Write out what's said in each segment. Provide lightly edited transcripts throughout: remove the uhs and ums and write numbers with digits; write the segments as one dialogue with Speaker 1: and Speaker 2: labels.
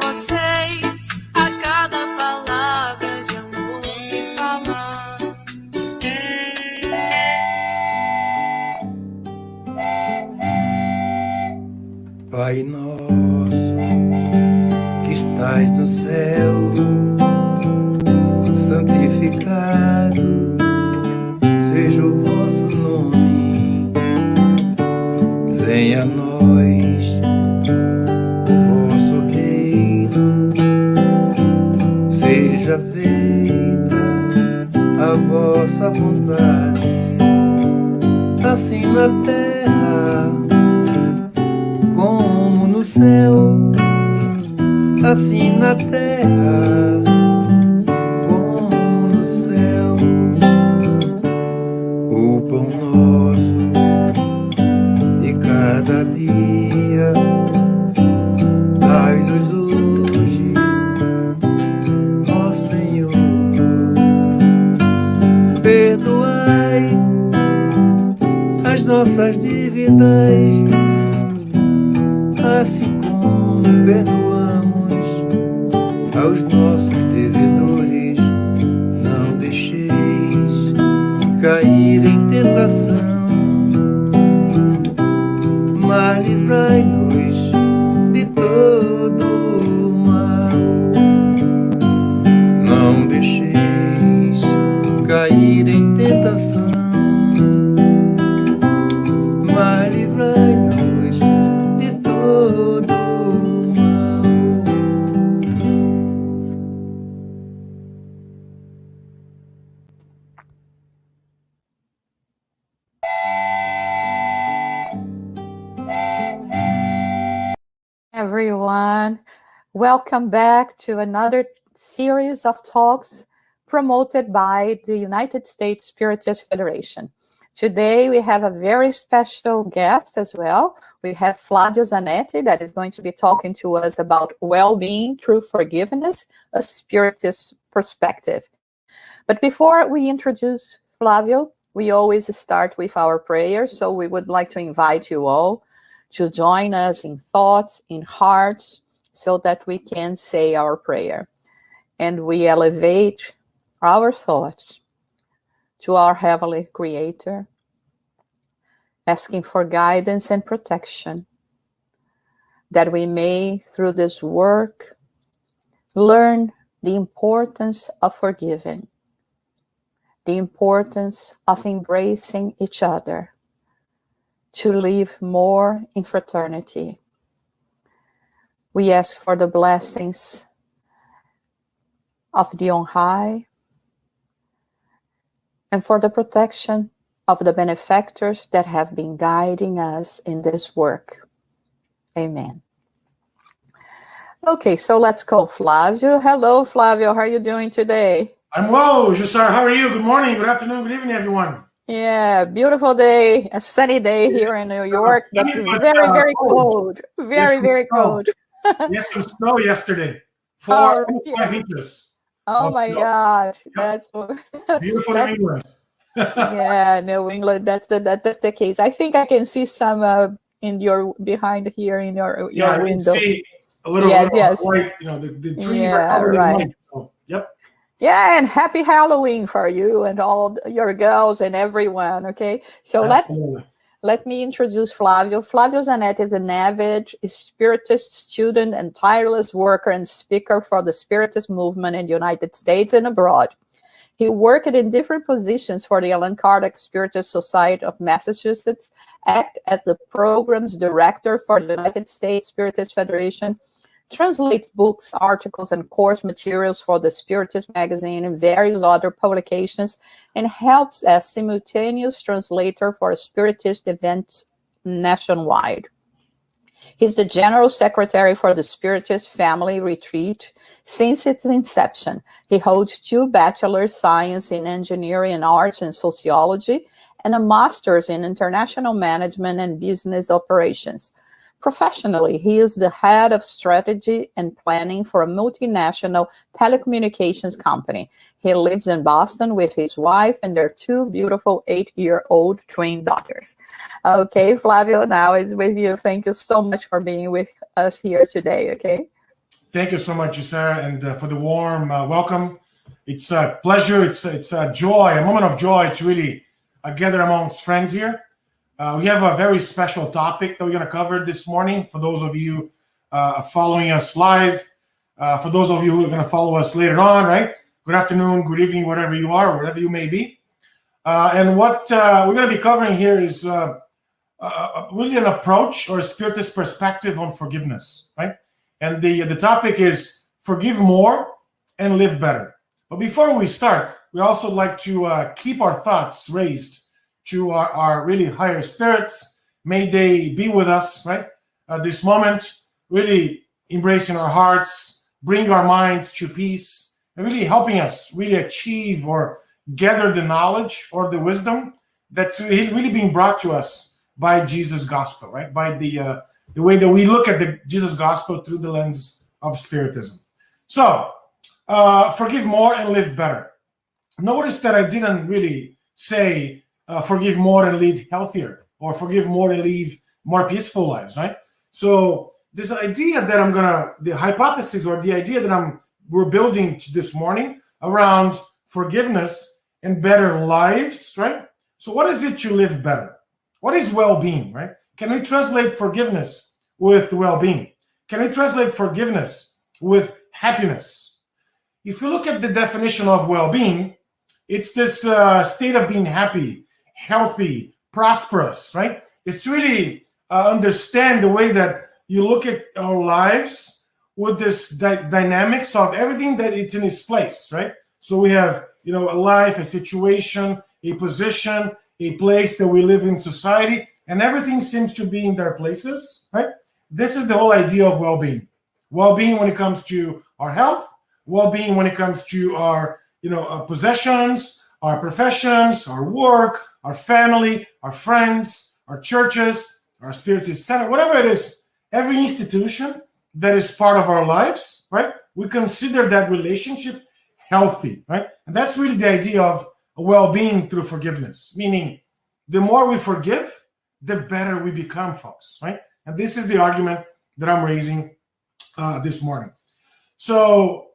Speaker 1: vocês a cada palavra de amor que falar.
Speaker 2: Pai nosso, que estás no céu, santificado seja o vosso nome. Venha a nós o vosso reino, seja feita a vossa vontade, assim na terra como no céu, assim na terra como no céu. O pão nosso de cada dia dai-nos hoje, ó Senhor. Perdoai as nossas dívidas, assim como perdoamos aos nossos devedores. Não deixeis cair em tentação, mas livrai-nos de todo o mal. Não deixeis cair em tentação, mas livrai-nos de todo o mal.
Speaker 3: Everyone, welcome back to another series of talks promoted by the United States Spiritist Federation. Today we have a very special guest as well. We have Flavio ZANETTI that is going to be talking to us about well-being through forgiveness, a Spiritist perspective. But before we introduce Flavio, we always start with our prayer. So we would like to invite you all to join us in thoughts, in hearts, so that we can say our prayer. And we elevate our thoughts to our Heavenly Creator, asking for guidance and protection, that we may, through this work, learn the importance of forgiving, the importance of embracing each other, to live more in fraternity. We ask for the blessings of the On High and for the protection of the benefactors that have been guiding us in this work. Amen. Okay, so let's go, Flavio. Hello, Flavio. How are you doing today?
Speaker 4: I'm well, Jussar. How are you? Good morning, good afternoon, good evening, everyone.
Speaker 3: Yeah, beautiful day, a sunny day here in New York, but very cold. Very cold.
Speaker 4: Yes, some snow yesterday. 4 or 5 inches.
Speaker 3: Oh my gosh,
Speaker 4: yep.
Speaker 3: That's
Speaker 4: beautiful New England.
Speaker 3: Yeah, New England. That's the case. I think I can see some in your behind here in your window.
Speaker 4: I can see a little white. You know, the trees are covered in white. So, yep.
Speaker 3: Yeah, and happy Halloween for you and all your girls and everyone, okay? So let me introduce Flavio. Flavio ZANETTI is an avid Spiritist student and tireless worker and speaker for the Spiritist movement in the United States and abroad. He worked in different positions for the Allan Kardec Spiritist Society of Massachusetts, acted as the program's director for the United States Spiritist Federation, translate books, articles, and course materials for the Spiritist magazine and various other publications, and helps as simultaneous translator for Spiritist events nationwide. He's the General Secretary for the Spiritist Family Retreat since its inception. He holds 2 Bachelor's Science in Engineering and Arts and Sociology and a Master's in International Management and Business Operations. Professionally, he is the head of strategy and planning for a multinational telecommunications company. He lives in Boston with his wife and their 2 beautiful 8-year-old twin daughters. Okay, Flavio, now it's with you. Thank you so much for being with us here today, okay?
Speaker 4: Thank you so much, Sarah, and for the warm welcome. It's a pleasure. It's a joy, a moment of joy to really gather amongst friends here. We have a very special topic that we're going to cover this morning. For those of you following us live, for those of you who are going to follow us later on, right? Good afternoon, good evening, wherever you are, wherever you may be. And what we're going to be covering here is really an approach or a Spiritist perspective on forgiveness, right? And the topic is forgive more and live better. But before we start, we also like to keep our thoughts raised to our really higher spirits. May they be with us, right? At this moment, really embracing our hearts, bring our minds to peace, and really helping us really achieve or gather the knowledge or the wisdom that's really being brought to us by Jesus' gospel, right? By the way that we look at the Jesus gospel through the lens of Spiritism. So, forgive more and live better. Notice that I didn't really say forgive more and live healthier, or forgive more and live more peaceful lives, right? So this idea that the hypothesis or the idea that we're building this morning around forgiveness and better lives, right? So what is it to live better? What is well-being, right? Can we translate forgiveness with well-being? Can we translate forgiveness with happiness? If you look at the definition of well-being, it's this state of being happy, healthy, prosperous, right? It's really understand the way that you look at our lives with this dynamics of everything that it's in its place, right? So we have, a life, a situation, a position, a place that we live in society, and everything seems to be in their places, right? This is the whole idea of well-being. Well-being when it comes to our health, well-being when it comes to our, our possessions, our professions, our work, our family, our friends, our churches, our Spiritist center, whatever it is, every institution that is part of our lives, right? We consider that relationship healthy, right? And that's really the idea of well-being through forgiveness, meaning the more we forgive, the better we become, folks, right? And this is the argument that I'm raising this morning. So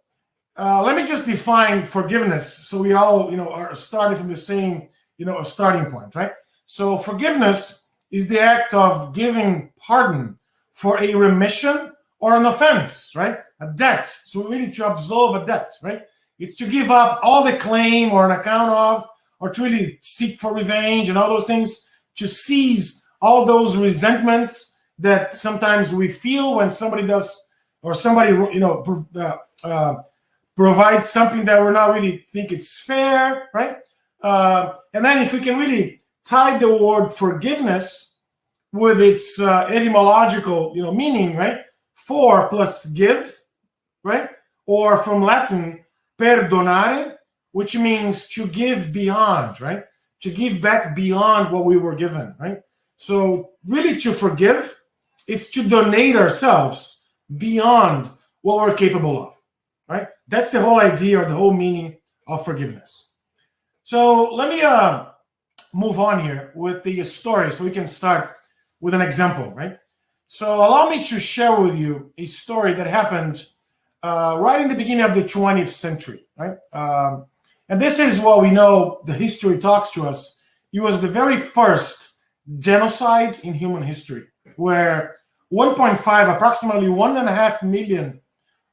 Speaker 4: let me just define forgiveness so we all, are starting from the same, a starting point, right? So forgiveness is the act of giving pardon for a remission or an offense, right? A debt. So really to absolve a debt, right? It's to give up all the claim or an account of, or to really seek for revenge and all those things, to seize all those resentments that sometimes we feel when somebody does, or somebody, provides something that we're not really think it's fair, right? And then if we can really tie the word forgiveness with its etymological, meaning, right? For plus give, right? Or from Latin, perdonare, which means to give beyond, right? To give back beyond what we were given, right? So really to forgive, it's to donate ourselves beyond what we're capable of, right? That's the whole idea or the whole meaning of forgiveness. So let me move on here with the story so we can start with an example, right? So allow me to share with you a story that happened right in the beginning of the 20th century, right? And this is what we know the history talks to us. It was the very first genocide in human history, where 1.5, approximately 1.5 million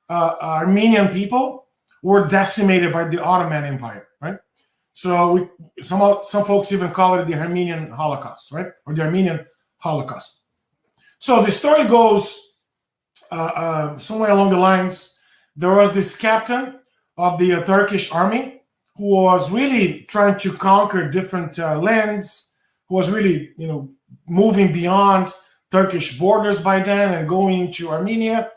Speaker 4: Armenian people were decimated by the Ottoman Empire, right? So some folks even call it the Armenian Holocaust, right? Or the Armenian Holocaust. So the story goes somewhere along the lines, there was this captain of the Turkish army who was really trying to conquer different lands, who was really, moving beyond Turkish borders by then and going into Armenia.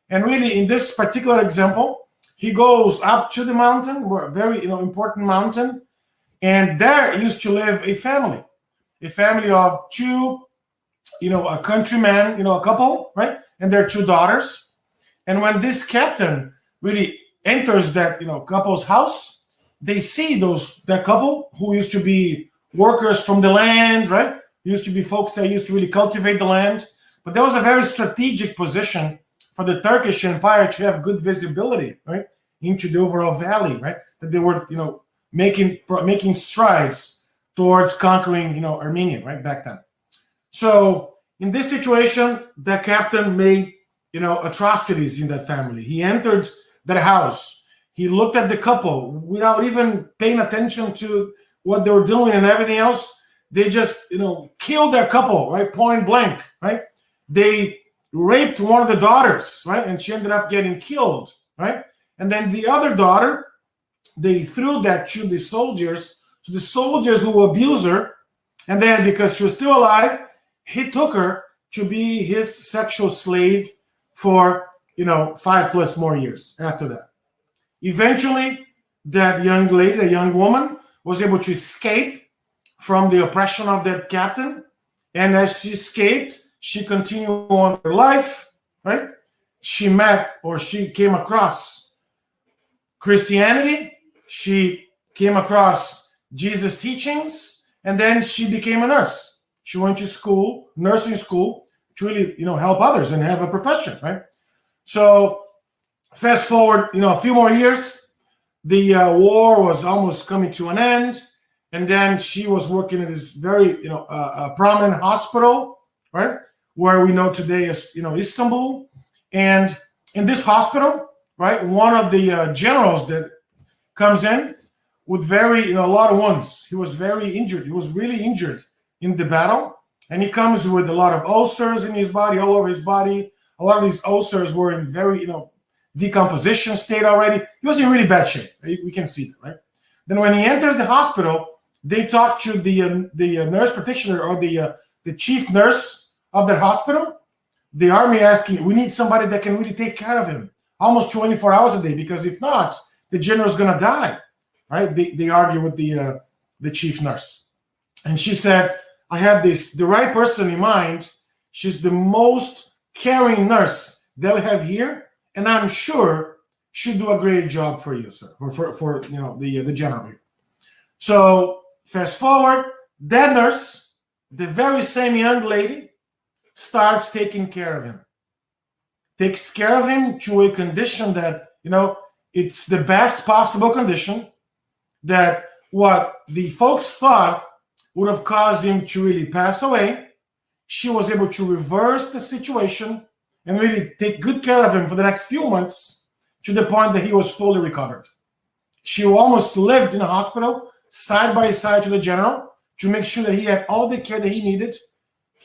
Speaker 4: And really, in this particular example, he goes up to the mountain, a very important mountain, and there used to live a family of two, a countryman, a couple, right, and their two daughters. And when this captain really enters that couple's house, they see that couple who used to be workers from the land, right? Used to be folks that used to really cultivate the land. But there was a very strategic position for the Turkish Empire to have good visibility, right, into the overall valley, right? That they were, making strides towards conquering, Armenia, right, back then. So in this situation, the captain made, atrocities in that family. He entered that house. He looked at the couple without even paying attention to what they were doing and everything else. They just, killed their couple, right, point blank, right? They raped one of the daughters, right, and she ended up getting killed, right? And then the other daughter, they threw that to the soldiers who abused her. And then because she was still alive, he took her to be his sexual slave for, 5+ more years after that. Eventually, that young lady, the young woman, was able to escape from the oppression of that captain. And as she escaped, she continued on her life, right? She came across Christianity. She came across Jesus' teachings, and then she became a nurse. She went to school, nursing school, to really, help others and have a profession, right? So fast forward, a few more years, the war was almost coming to an end, and then she was working in this very, prominent hospital, right, where we know today as, Istanbul. And in this hospital, right, one of the generals that comes in with a lot of wounds. He was very injured. He was really injured in the battle. And he comes with a lot of ulcers in his body, all over his body. A lot of these ulcers were in very, decomposition state already. He was in really bad shape. We can see that, right? Then when he enters the hospital, they talk to the nurse practitioner or the chief nurse of the hospital. The army asking, we need somebody that can really take care of him almost 24 hours a day, because if not, the general's going to die, right? They argue with the chief nurse. And she said, I have the right person in mind. She's the most caring nurse that we have here, and I'm sure she'll do a great job for you, sir, or for the general here. So fast forward, that nurse, the very same young lady, starts taking care of him. Takes care of him to a condition that, it's the best possible condition, that what the folks thought would have caused him to really pass away, she was able to reverse the situation and really take good care of him for the next few months, to the point that he was fully recovered. She almost lived in a hospital side by side to the general to make sure that he had all the care that he needed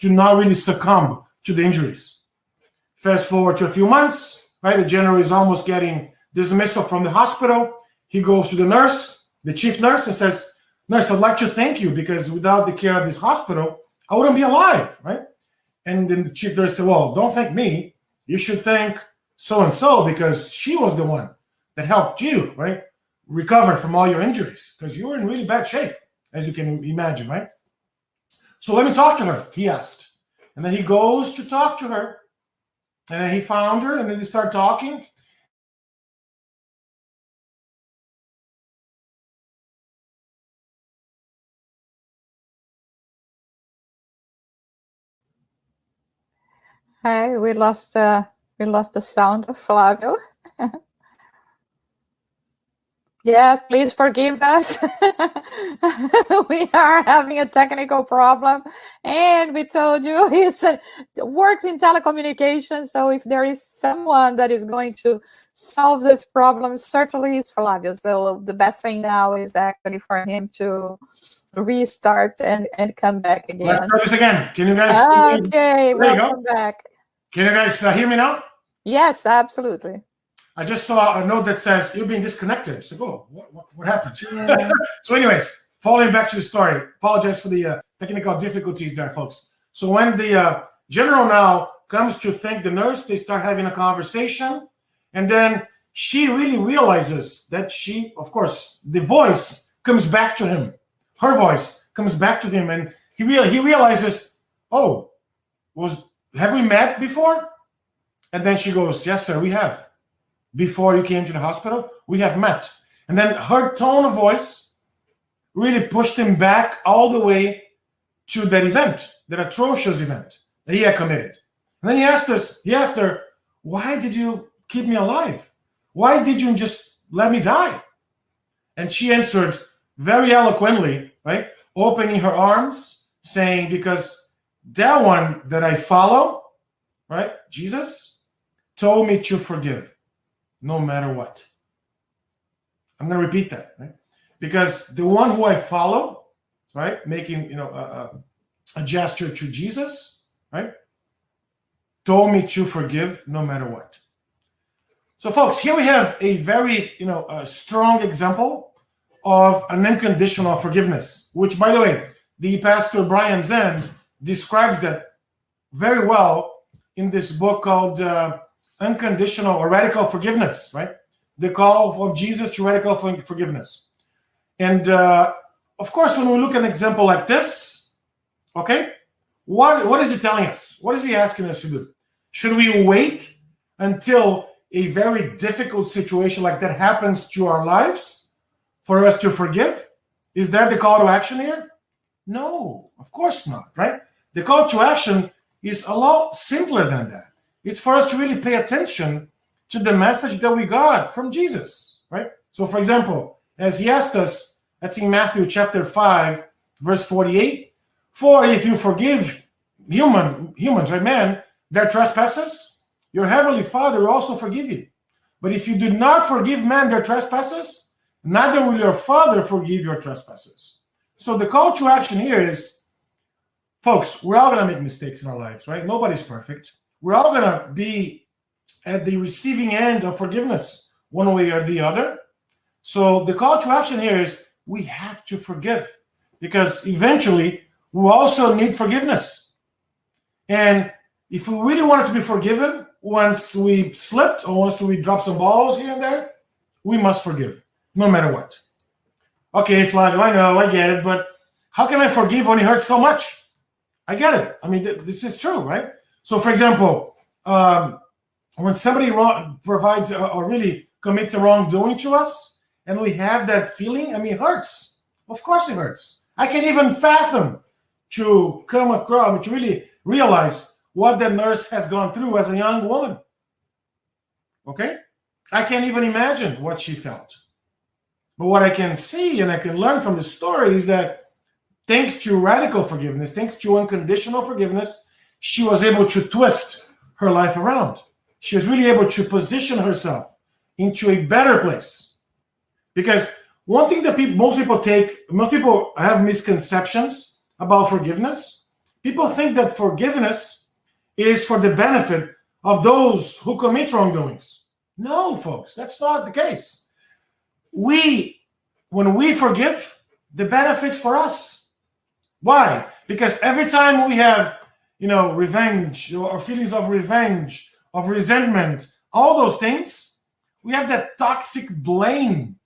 Speaker 4: to not really succumb to the injuries. Fast forward to a few months, right? The general is almost getting dismissal from the hospital. He goes to the nurse, the chief nurse, and says, nurse, I'd like to thank you, because without the care of this hospital, I wouldn't be alive, right? And then the chief nurse said, well, don't thank me. You should thank so-and-so, because she was the one that helped you, right, recover from all your injuries, because you were in really bad shape, as you can imagine, right? So let me talk to her, he asked. And then he goes to talk to her, and then he found her, and then they start talking.
Speaker 3: Hey, we lost the sound of Flavio. Yeah, please forgive us. We are having a technical problem, and we told you he works in telecommunications. So if there is someone that is going to solve this problem, certainly it's Flavio. So the best thing now is actually for him to restart and come back again.
Speaker 4: Let's try this again. Can you guys?
Speaker 3: Okay, welcome back.
Speaker 4: Can you guys hear me now?
Speaker 3: Yes, absolutely.
Speaker 4: I just saw a note that says you're being disconnected. So, what happened?
Speaker 3: Yeah.
Speaker 4: So, anyways, following back to the story. Apologize for the technical difficulties there, folks. So, when the general now comes to thank the nurse, they start having a conversation, and then she really realizes that of course, the voice comes back to him. Her voice comes back to him, and he realizes, oh, have we met before? And then she goes, yes, sir, we have. Before you came to the hospital, we have met. And then her tone of voice really pushed him back all the way to that event, that atrocious event that he had committed. And then he asked her, why did you keep me alive? Why did you just let me die? And she answered very eloquently, right? Opening her arms, saying, because that one that I follow, right, Jesus, told me to forgive no matter what. I'm going to repeat that, right? Because the one who I follow, right, making, a gesture to Jesus, right, told me to forgive no matter what. So, folks, here we have a very, a strong example of an unconditional forgiveness, which, by the way, the Pastor Brian Zand describes that very well in this book called Unconditional or Radical Forgiveness, right? The call of Jesus to radical forgiveness. And, of course, when we look at an example like this, okay, what is he telling us? What is he asking us to do? Should we wait until a very difficult situation like that happens to our lives for us to forgive? Is that the call to action here? No, of course not, right? The call to action is a lot simpler than that. It's for us to really pay attention to the message that we got from Jesus, right? So, for example, as he asked us, that's in Matthew chapter 5, verse 48, for if you forgive humans, right, man, their trespasses, your heavenly Father will also forgive you. But if you do not forgive man their trespasses, neither will your Father forgive your trespasses. So the call to action here is, folks, we're all going to make mistakes in our lives, right? Nobody's perfect. We're all going to be at the receiving end of forgiveness, one way or the other. So the call to action here is we have to forgive, because eventually we also need forgiveness. And if we really wanted to be forgiven, once we slipped or once we dropped some balls here and there, we must forgive, no matter what. Okay, Flavio, I know, I get it, but how can I forgive when it hurts so much? I get it. I mean, this is true, right? So, for example, when somebody provides or really commits a wrongdoing to us, and we have that feeling, I mean, it hurts. Of course it hurts. I can't even fathom to come across, to really realize what the nurse has gone through as a young woman. Okay? I can't even imagine what she felt. But what I can see and I can learn from the story is that thanks to radical forgiveness, thanks to unconditional forgiveness, she was able to twist her life around. She was really able to position herself into a better place. Because one thing that most people have misconceptions about forgiveness. People think that forgiveness is for the benefit of those who commit wrongdoings. No, folks, that's not the case. When we forgive, the benefits for us. Why? Because every time we have, revenge or feelings of revenge, of resentment, all those things, we have that toxic blame,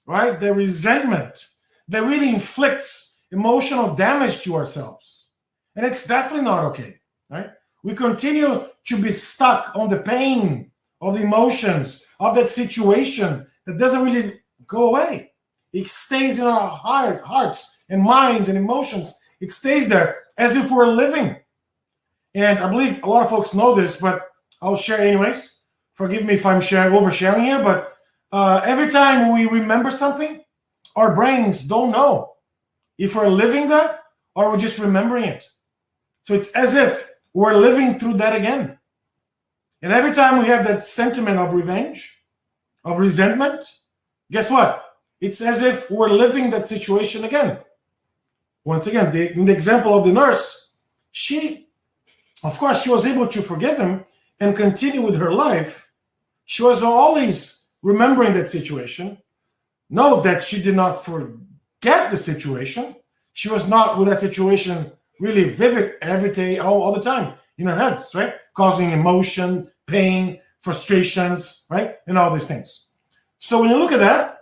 Speaker 4: right? The resentment that really inflicts emotional damage to ourselves. And it's definitely not okay, right? We continue to be stuck on the pain of the emotions of that situation that doesn't really go away. It stays in our hearts and minds and emotions. It stays there as if we're living. And I believe a lot of folks know this, but I'll share anyways. Forgive me if I'm oversharing here, but every time we remember something, our brains don't know if we're living that or we're just remembering it. So it's as if we're living through that again. And every time we have that sentiment of revenge, of resentment, guess what? It's as if we're living that situation again. Once again, in the example of the nurse, she was able to forgive him and continue with her life. She was always remembering that situation. Note that she did not forget the situation. She was not with that situation really vivid every day, all the time in her head, right? Causing emotion, pain, frustrations, right? And all these things. So when you look at that,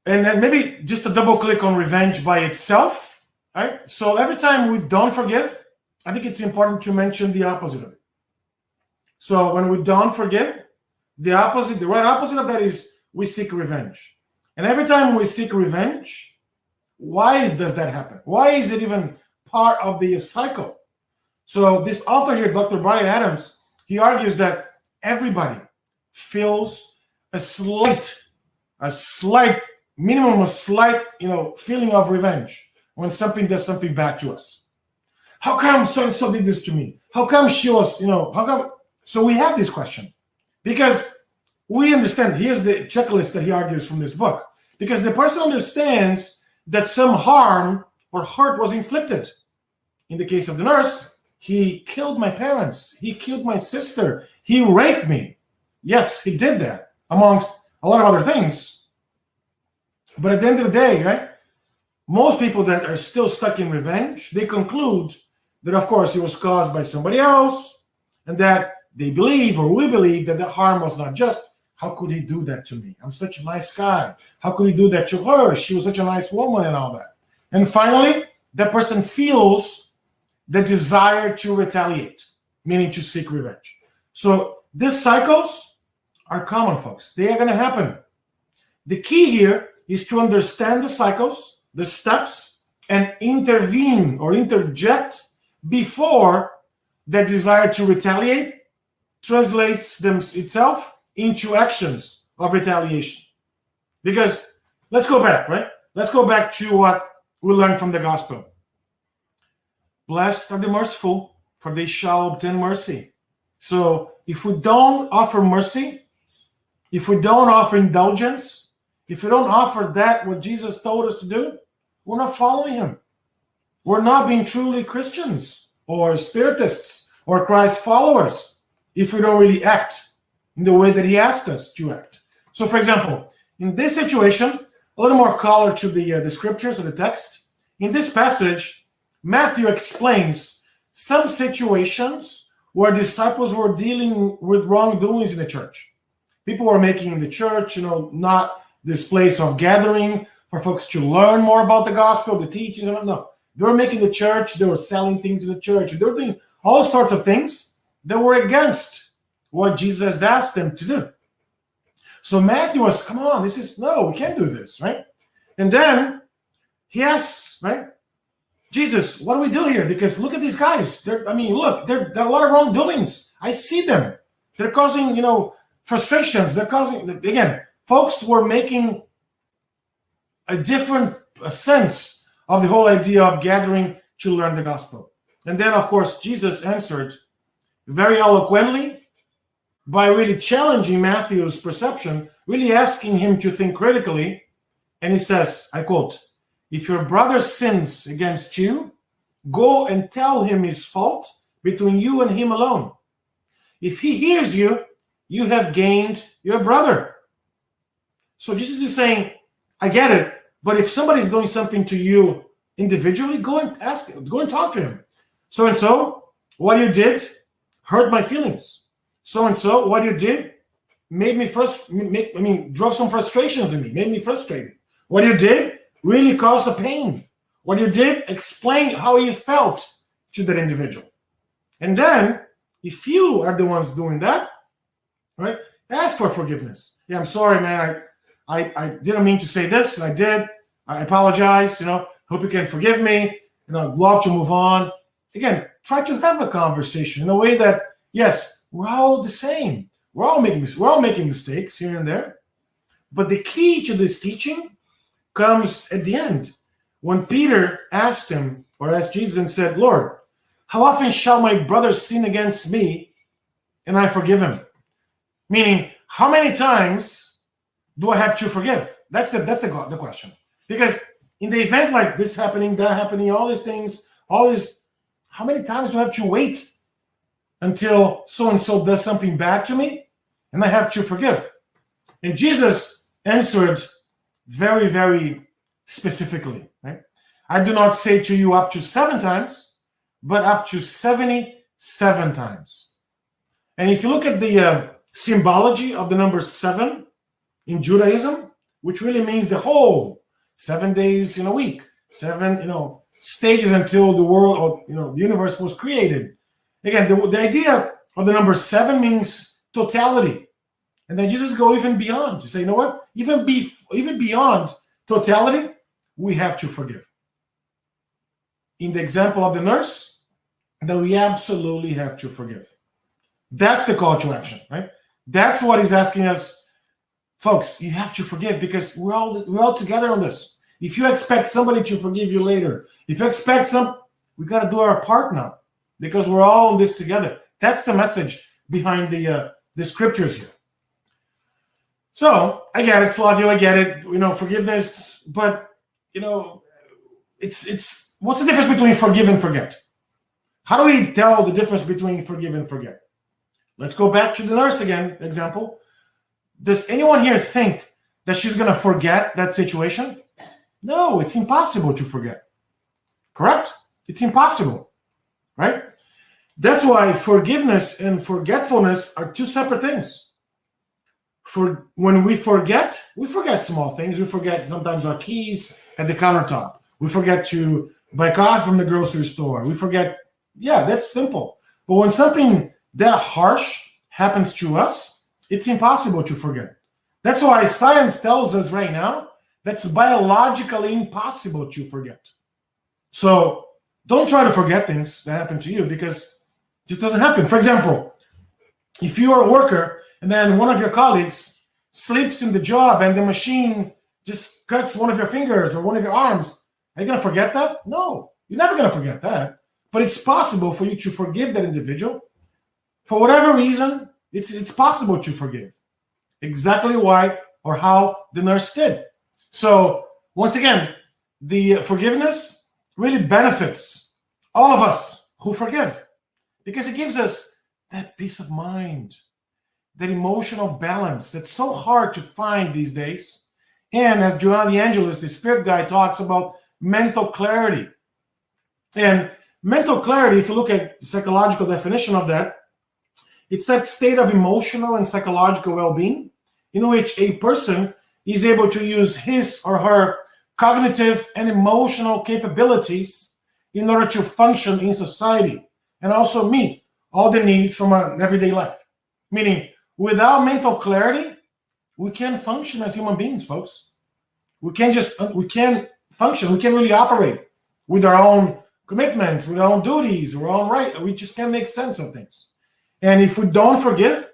Speaker 4: and then maybe just a double click on revenge by itself, right? So every time we don't forgive, I think it's important to mention the opposite of it. So when we don't forgive, the right opposite of that is we seek revenge. And every time we seek revenge, why does that happen? Why is it even part of the cycle? So this author here, Dr. Brian Adams, he argues that everybody feels a slight, minimum, a slight, feeling of revenge when something does something back to us. How come so-and-so did this to me? How come she was, how come? So we have this question because we understand, here's the checklist that he argues from this book, because the person understands that some harm or hurt was inflicted. In the case of the nurse, he killed my parents. He killed my sister. He raped me. Yes, he did that, amongst a lot of other things. But at the end of the day, right, most people that are still stuck in revenge, they conclude that, of course, it was caused by somebody else, and that they believe, or we believe, that the harm was not just. How could he do that to me? I'm such a nice guy. How could he do that to her? She was such a nice woman and all that. And finally, that person feels the desire to retaliate, meaning to seek revenge. So these cycles are common, folks. They are going to happen. The key here is to understand the cycles, the steps, and intervene or interject before the desire to retaliate translates itself into actions of retaliation. Because let's go back, right? Let's go back to what we learned from the gospel. Blessed are the merciful, for they shall obtain mercy. So if we don't offer mercy, if we don't offer indulgence, if we don't offer that what Jesus told us to do, we're not following him. We're not being truly Christians or Spiritists or Christ followers if we don't really act in the way that he asked us to act. So, for example, in this situation, a little more color to the scriptures or the text. In this passage, Matthew explains some situations where disciples were dealing with wrongdoings in the church. People were making the church, not this place of gathering for folks to learn more about the gospel, the teachings. No, they were making the church. They were selling things in the church. They were doing all sorts of things that were against what Jesus asked them to do. So Matthew was, come on, we can't do this, right? And then he asks, right, Jesus, what do we do here? Because look at these guys. There are a lot of wrongdoings. I see them. They're causing, frustrations. They're causing, again, folks were making a different sense of the whole idea of gathering to learn the gospel. And then, of course, Jesus answered very eloquently by really challenging Matthew's perception, really asking him to think critically. And he says, I quote, if your brother sins against you, go and tell him his fault between you and him alone. If he hears you, you have gained your brother. So Jesus is saying, I get it, but if somebody's doing something to you individually, go and talk to him. So-and-so, what you did hurt my feelings. So-and-so, what you did made me drove some frustrations in me, made me frustrated. What you did really caused a pain. What you did, explain how you felt to that individual. And then, if you are the ones doing that, right, ask for forgiveness. Yeah, I'm sorry, man. I didn't mean to say this, and I did. I apologize. Hope you can forgive me. I'd love to move on. Again, try to have a conversation in a way that, yes, we're all the same. We're all making mistakes here and there. But the key to this teaching comes at the end, when Peter asked Jesus and said, Lord, how often shall my brother sin against me and I forgive him? Meaning, how many times do I have to forgive? That's the question. Because in the event like this happening, that happening, all these things, how many times do I have to wait until so-and-so does something bad to me and I have to forgive? And Jesus answered very, very specifically, right? I do not say to you up to 7 times, but up to 77 times. And if you look at the symbology of the number 7 in Judaism, which really means the whole 7 days in a week, 7, stages until the world, or, the universe was created. Again, the idea of the number 7 means totality. And then Jesus go even beyond to say, you know what? Even beyond totality, we have to forgive. In the example of the nurse, that we absolutely have to forgive. That's the call to action, right? That's what he's asking us, folks. You have to forgive because we're all together on this. If you expect somebody to forgive you later, if you expect we got to do our part now because we're all in this together. That's the message behind the scriptures here. So I get it, Flavio. I get it. Forgiveness, but it's what's the difference between forgive and forget? How do we tell the difference between forgive and forget? Let's go back to the nurse again. Example. Does anyone here think that she's going to forget that situation? No, it's impossible to forget. Correct? It's impossible, right? That's why forgiveness and forgetfulness are two separate things. When we forget small things. We forget sometimes our keys at the countertop. We forget to buy coffee from the grocery store. We forget, that's simple. But when something that harsh happens to us, it's impossible to forget. That's why science tells us right now that's biologically impossible to forget. So don't try to forget things that happen to you because it just doesn't happen. For example, if you are a worker and then one of your colleagues sleeps in the job and the machine just cuts one of your fingers or one of your arms, are you going to forget that? No, you're never going to forget that. But it's possible for you to forgive that individual. For whatever reason, it's possible to forgive. Exactly why or how the nurse did. So once again, the forgiveness really benefits all of us who forgive because it gives us that peace of mind, that emotional balance that's so hard to find these days. And as Joanna the Angelus, the spirit guide, talks about mental clarity. And mental clarity, if you look at the psychological definition of that, it's that state of emotional and psychological well-being in which a person is able to use his or her cognitive and emotional capabilities in order to function in society and also meet all the needs from an everyday life. Meaning, without mental clarity, we can't function as human beings, folks. We can't function. We can't really operate with our own commitments, with our own duties, our own right. We just can't make sense of things. And if we don't forgive,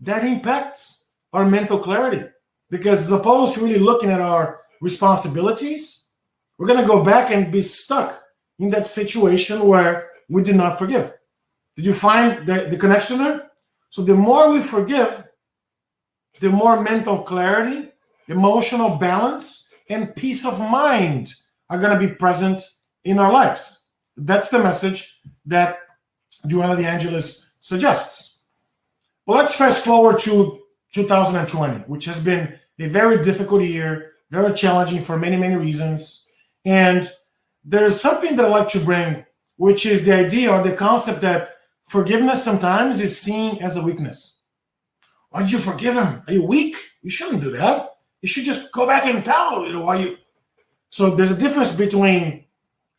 Speaker 4: that impacts our mental clarity. Because as opposed to really looking at our responsibilities, we're going to go back and be stuck in that situation where we did not forgive. Did you find the connection there? So the more we forgive, the more mental clarity, emotional balance, and peace of mind are going to be present in our lives. That's the message that Joanna the Angelus suggests. Well, let's fast forward to 2020, which has been a very difficult year, very challenging for many, many reasons. And there's something that I like to bring, which is the idea or the concept that forgiveness sometimes is seen as a weakness. Why did you forgive him? Are you weak? You shouldn't do that. You should just go back and tell why you. So there's a difference between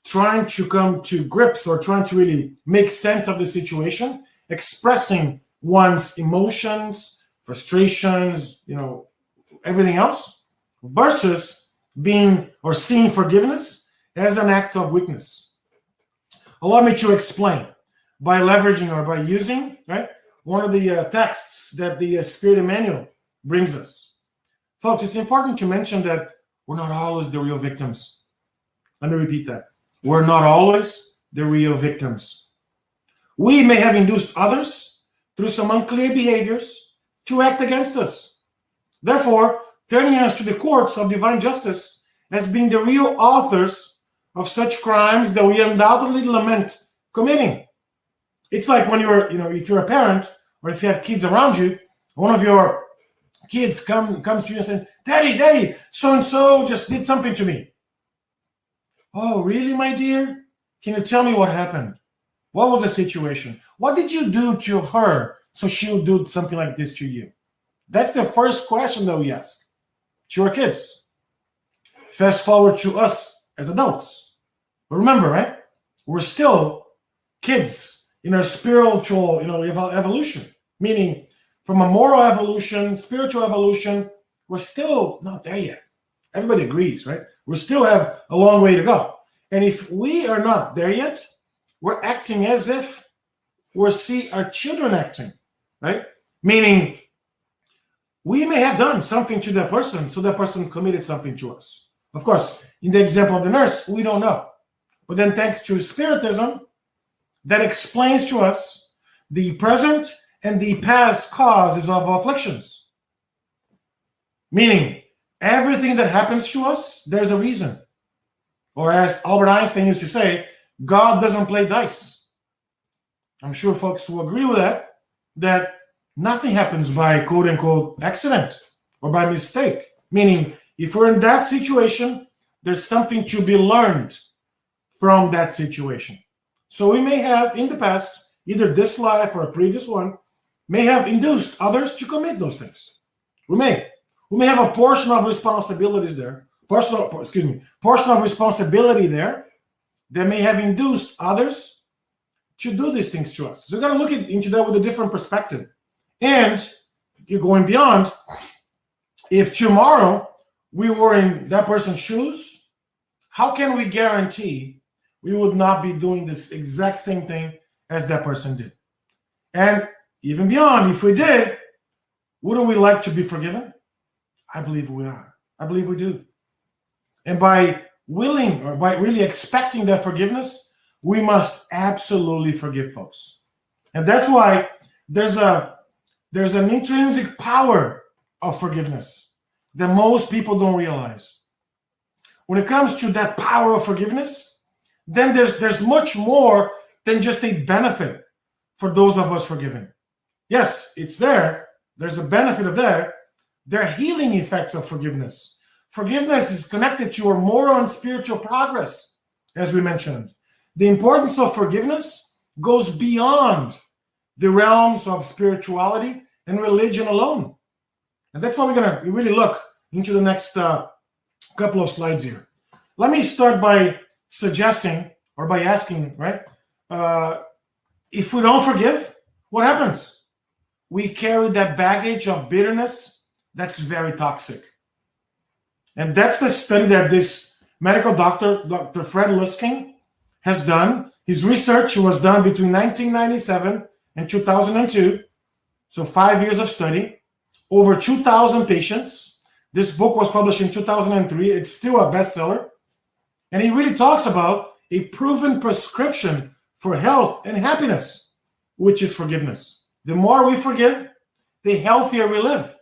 Speaker 4: trying to come to grips or trying to really make sense of the situation, expressing one's emotions, frustrations, everything else, versus being or seeing forgiveness as an act of weakness. Allow me to explain by leveraging or by using, one of the texts that the Spirit Emmanuel brings us. Folks, it's important to mention that we're not always the real victims. Let me repeat that. We're not always the real victims. We may have induced others through some unclear behaviors to act against us. Therefore, turning us to the courts of divine justice as being the real authors of such crimes that we undoubtedly lament committing. It's like when if you're a parent or if you have kids around you, one of your kids comes to you and says, Daddy, so-and-so just did something to me. Oh, really, my dear? Can you tell me what happened? What was the situation? What did you do to her so she would do something like this to you? That's the first question that we ask to our kids. Fast forward to us as adults. But remember, we're still kids in our spiritual, evolution. Meaning, from a moral evolution, spiritual evolution, we're still not there yet. Everybody agrees, right? We still have a long way to go. And if we are not there yet, we're acting as if we see our children acting. right? Meaning, we may have done something to that person, so that person committed something to us. Of course, in the example of the nurse, we don't know. But then thanks to Spiritism, that explains to us the present and the past causes of afflictions. Meaning, everything that happens to us, there's a reason. Or as Albert Einstein used to say, God doesn't play dice. I'm sure folks will agree with that nothing happens by quote-unquote accident or by mistake. Meaning, if we're in that situation, there's something to be learned from that situation. So we may have, in the past, either this life or a previous one, may have induced others to commit those things. We may have a portion of responsibilities there, portion of responsibility there that may have induced others to do these things to us. So we've got to look into that with a different perspective. And you're going beyond, if tomorrow we were in that person's shoes, how can we guarantee we would not be doing this exact same thing as that person did? And even beyond, if we did, wouldn't we like to be forgiven? I believe we are. I believe we do. And by willing or by really expecting that forgiveness, we must absolutely forgive folks. And that's why there's an intrinsic power of forgiveness that most people don't realize. When it comes to that power of forgiveness, then there's much more than just a benefit for those of us forgiven. Yes, it's there. There's a benefit of that. There are healing effects of forgiveness. Forgiveness is connected to our moral and spiritual progress, as we mentioned. The importance of forgiveness goes beyond the realms of spirituality and religion alone. And that's why we're going to really look into the next couple of slides here. Let me start by suggesting or by asking, right? If we don't forgive, what happens? We carry that baggage of bitterness that's very toxic. And that's the study that this medical doctor, Dr. Fred Luskin, has done. His research was done between 1997 and 2002. So 5 years of study, over 2,000 patients. This book was published in 2003. It's still a bestseller. And he really talks about a proven prescription for health and happiness, which is forgiveness. The more we forgive, the healthier we live.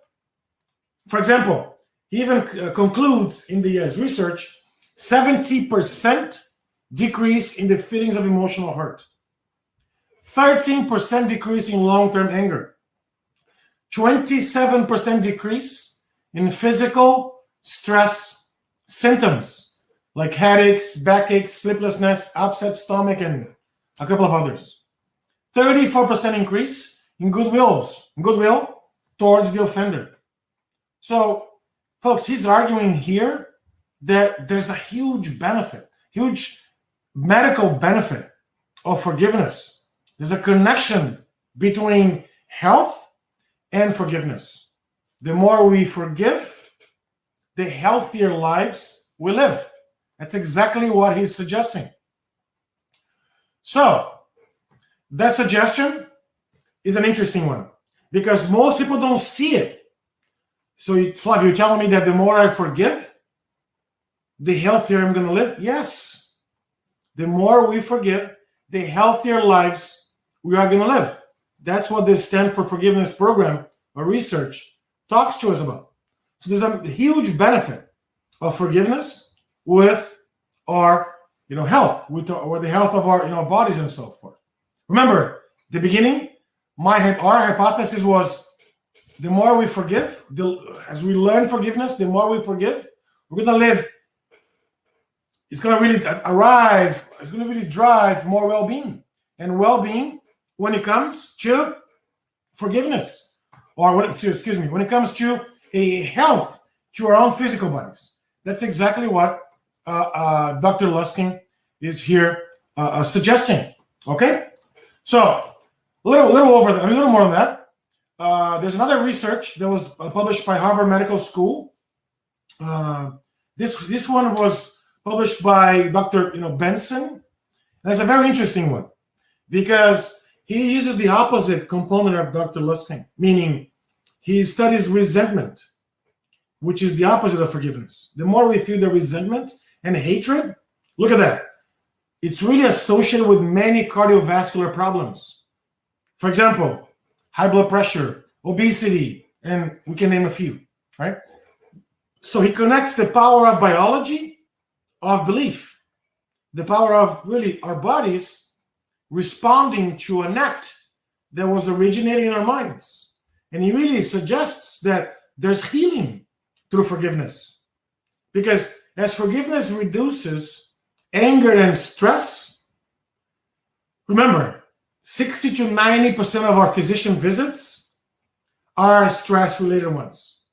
Speaker 4: For example, he even concludes in his research, 70% decrease in the feelings of emotional hurt, 13% decrease in long-term anger, 27% decrease in physical stress symptoms like headaches, backaches, sleeplessness, upset stomach, and a couple of others. 34% increase in goodwill towards the offender. So, folks, he's arguing here that there's a huge benefit, huge medical benefit of forgiveness. There's a connection between health and forgiveness. The more we forgive, the healthier lives we live. That's exactly what he's suggesting. So, that suggestion is an interesting one because most people don't see it. So, Flavio, you're telling me that the more I forgive, the healthier I'm going to live? Yes. The more we forgive, the healthier lives we are going to live. That's what this Stand for Forgiveness program or research talks to us about. So there's a huge benefit of forgiveness with our health, with the health of our bodies and so forth. Remember, the beginning, our hypothesis was the more we forgive, as we learn forgiveness, the more we forgive, we're going to live. It's going to really drive more well-being. And well-being, when it comes to forgiveness, or when it comes to a health to our own physical bodies. That's exactly what Dr. Luskin is here suggesting. Okay? So, a little more on that. There's another research that was published by Harvard Medical School. This one was published by Dr. Benson. And it's a very interesting one because he uses the opposite component of Dr. Luskin, meaning he studies resentment, which is the opposite of forgiveness. The more we feel the resentment and hatred, look at that. It's really associated with many cardiovascular problems. For example, high blood pressure, obesity, and we can name a few, right? So he connects the power of biology, of belief, the power of really our bodies responding to an act that was originating in our minds. And he really suggests that there's healing through forgiveness. Because as forgiveness reduces anger and stress, remember, 60 to 90% of our physician visits are stress-related ones.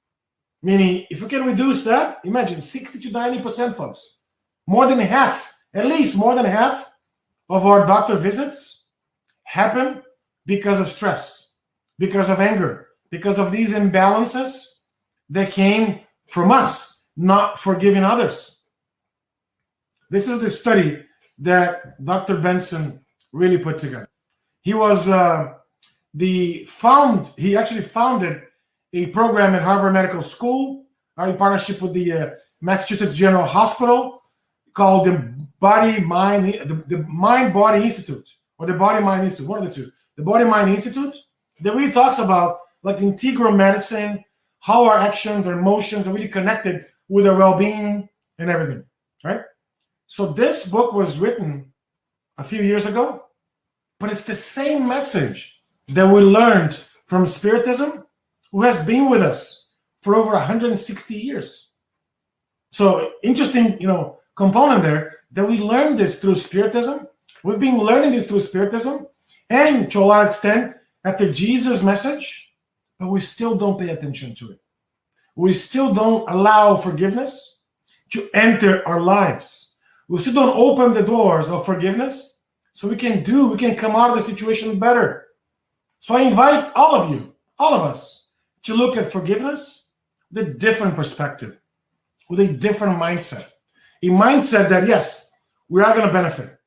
Speaker 4: Meaning, if we can reduce that, imagine 60 to 90%, folks. More than half, at least more than half of our doctor visits happen because of stress, because of anger, because of these imbalances that came from us not forgiving others. This is the study that Dr. Benson really put together. He was he actually founded a program at Harvard Medical School in partnership with the Massachusetts General Hospital called the Mind-Body Institute, or the Body-Mind Institute, one of the two. The Body-Mind Institute that really talks about like integral medicine, how our actions, our emotions are really connected with our well-being and everything, right? So this book was written a few years ago, but it's the same message that we learned from Spiritism, who has been with us for over 160 years. So interesting, component there that we learned this through Spiritism. We've been learning this through Spiritism and to a large extent after Jesus' message, but we still don't pay attention to it. We still don't allow forgiveness to enter our lives. We still don't open the doors of forgiveness so we can come out of the situation better. So I invite all of you, all of us, to look at forgiveness with a different perspective, with a different mindset. A mindset that, yes, we are going to benefit.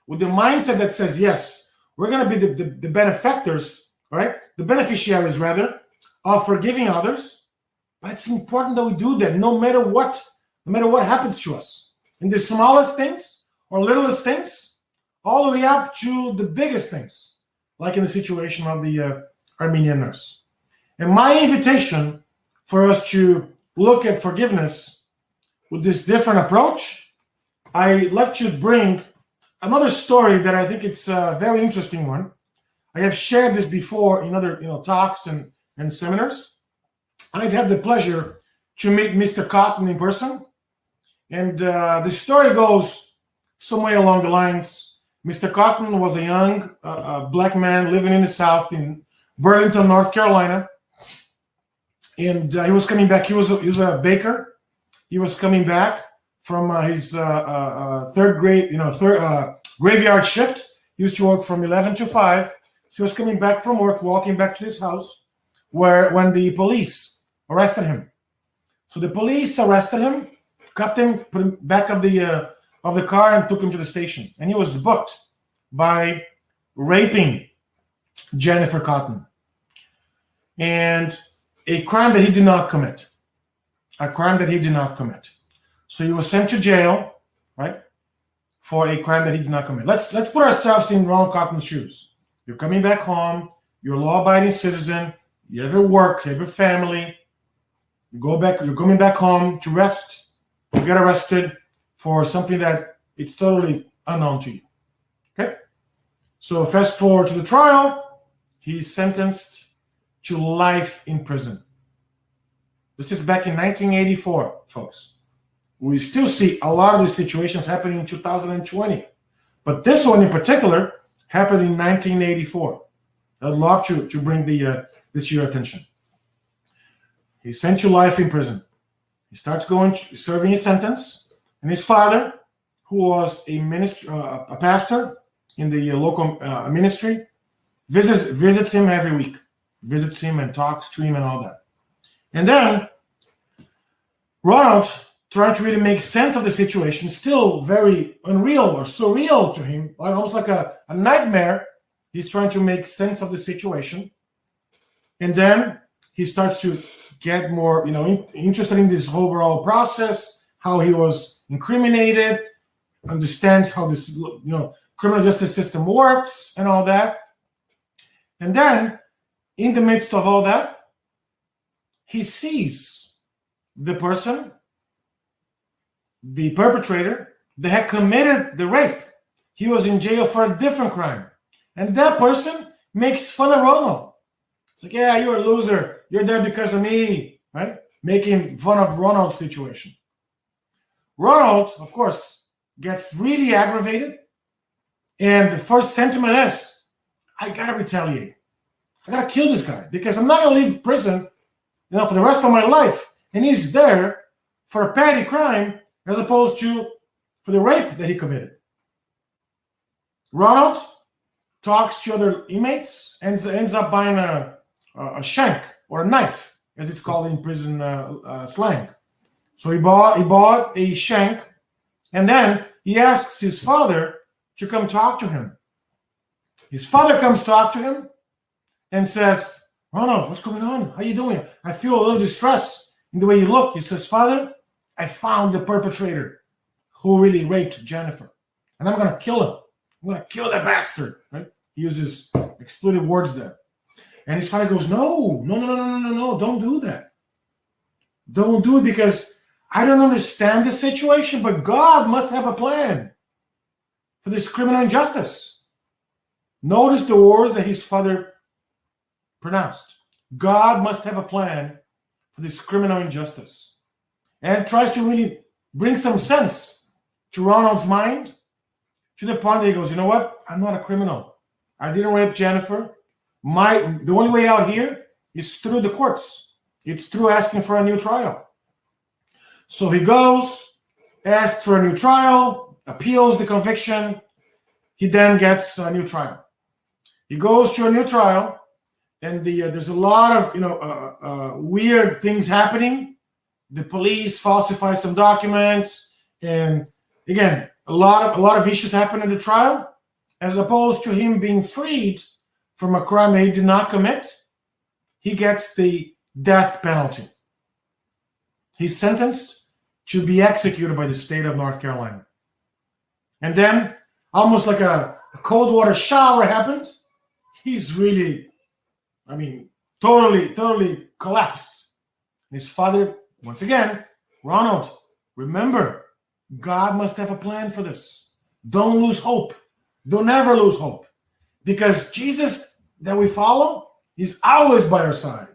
Speaker 4: With the mindset that says, yes, we're going to be the benefactors, right? The beneficiaries, rather, of forgiving others. But it's important that we do that no matter what happens to us. In the smallest things or littlest things, all the way up to the biggest things, like in the situation of the Armenian nurse. And my invitation for us to look at forgiveness with this different approach, I'd like to bring another story that I think it's a very interesting one. I have shared this before in other talks and seminars. I've had the pleasure to meet Mr. Cotton in person. And the story goes some way along the lines. Mr. Cotton was a young black man living in the South in Burlington, North Carolina. And he was coming back. He was a baker. He was coming back from his third graveyard shift. He used to work from 11 to 5. So he was coming back from work, walking back to his house, when the police arrested him. So the police arrested him, cuffed him, put him back of the car, and took him to the station. And he was booked by raping Jennifer Cotton, and a crime that he did not commit. A crime that he did not commit. So he was sent to jail, right, for a crime that he did not commit. Let's put ourselves in Ron Cotton's shoes. You're coming back home. You're a law-abiding citizen. You have your work, you have your family. You're coming back home to rest. You get arrested for something that it's totally unknown to you. Okay? So fast forward to the trial. He's sentenced to life in prison. This is back in 1984, folks. We still see a lot of these situations happening in 2020. But this one in particular happened in 1984. I'd love to bring this to your attention. He's sent to life in prison. He starts serving his sentence, and his father, who was a pastor in the local ministry, visits him every week, visits him and talks to him and all that. And then Ronald tried to really make sense of the situation, still very unreal or surreal to him, almost like a nightmare He's trying to make sense of the situation. And then he starts to get more, interested in this overall process, how he was incriminated, understands how this, criminal justice system works and all that. And then, in the midst of all that, he sees the person, the perpetrator, that had committed the rape. He was in jail for a different crime. And that person makes fun of Ronald. It's like, yeah, you're a loser. You're there because of me, right? Making fun of Ronald's situation. Ronald, of course, gets really aggravated. And the first sentiment is, I gotta retaliate. I gotta kill this guy because I'm not gonna leave prison, for the rest of my life. And he's there for a petty crime as opposed to for the rape that he committed. Ronald talks to other inmates and ends up buying a shank or a knife, as it's called in prison slang. So he bought a shank, and then he asks his father to come talk to him. His father comes talk to him and says, Ronald, what's going on? How you doing? I feel a little distress in the way you look. He says, Father, I found the perpetrator who really raped Jennifer, and I'm going to kill him. I'm going to kill that bastard. Right? He uses expletive words there. And his father goes, no, don't do that. Don't do it because I don't understand the situation, but God must have a plan for this criminal injustice. Notice the words that his father pronounced. God must have a plan for this criminal injustice. And tries to really bring some sense to Ronald's mind to the point that he goes, you know what? I'm not a criminal. I didn't rape Jennifer. The only way out here is through the courts. It's through asking for a new trial. So he goes, asks for a new trial, appeals the conviction. He then gets a new trial. He goes to a new trial, and there's a lot of weird things happening. The police falsify some documents, and again, a lot of issues happen in the trial, as opposed to him being freed from a crime that he did not commit. He gets the death penalty. He's sentenced to be executed by the state of North Carolina. And then, almost like a cold water shower happened. He's really, totally collapsed. His father, once again, Ronald, remember, God must have a plan for this. Don't lose hope. Don't ever lose hope. Because Jesus that we follow is always by our side.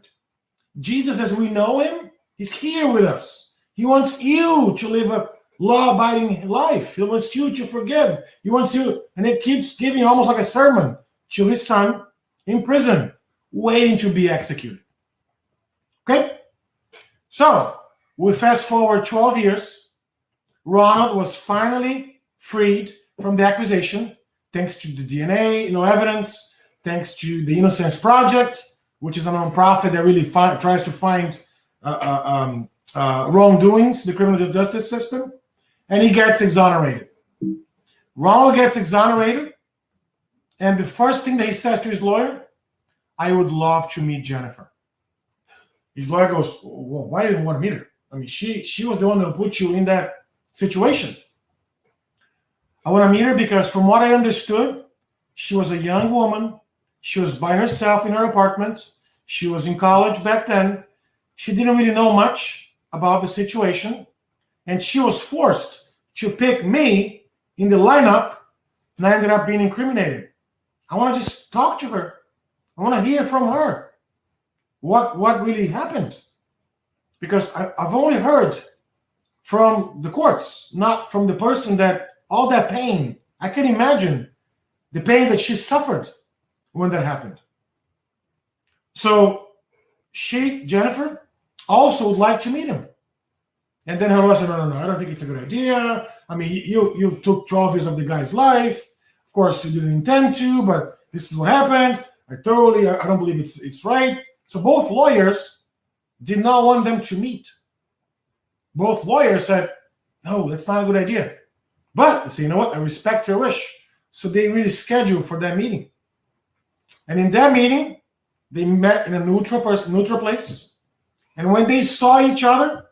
Speaker 4: Jesus, as we know him, is here with us. He wants you to live a law-abiding life. He wants you to forgive. He wants you, and it keeps giving almost like a sermon to his son in prison, waiting to be executed. Okay? So, we fast forward 12 years. Ronald was finally freed from the accusation, thanks to the DNA, evidence, thanks to the Innocence Project, which is a nonprofit that really tries to find wrongdoings in the criminal justice system, and he gets exonerated. Ronald gets exonerated, and the first thing that he says to his lawyer, I would love to meet Jennifer. His lawyer goes, well, why do you want to meet her? She was the one who put you in that situation. I want to meet her because from what I understood, she was a young woman. She was by herself in her apartment. She was in college back then. She didn't really know much about the situation. And she was forced to pick me in the lineup, and I ended up being incriminated. I want to just talk to her. I want to hear from her what really happened. Because I've only heard from the courts, not from the person that all that pain. I can imagine the pain that she suffered when that happened. So Jennifer, also would like to meet him. And then her lawyer said, no, I don't think it's a good idea. You took 12 years of the guy's life. Of course, you didn't intend to, but this is what happened. I don't believe it's right. So both lawyers did not want them to meet. Both lawyers said, no, that's not a good idea. But, so you know what? I respect your wish. So they really scheduled for that meeting. And in that meeting, they met in a neutral place. And when they saw each other,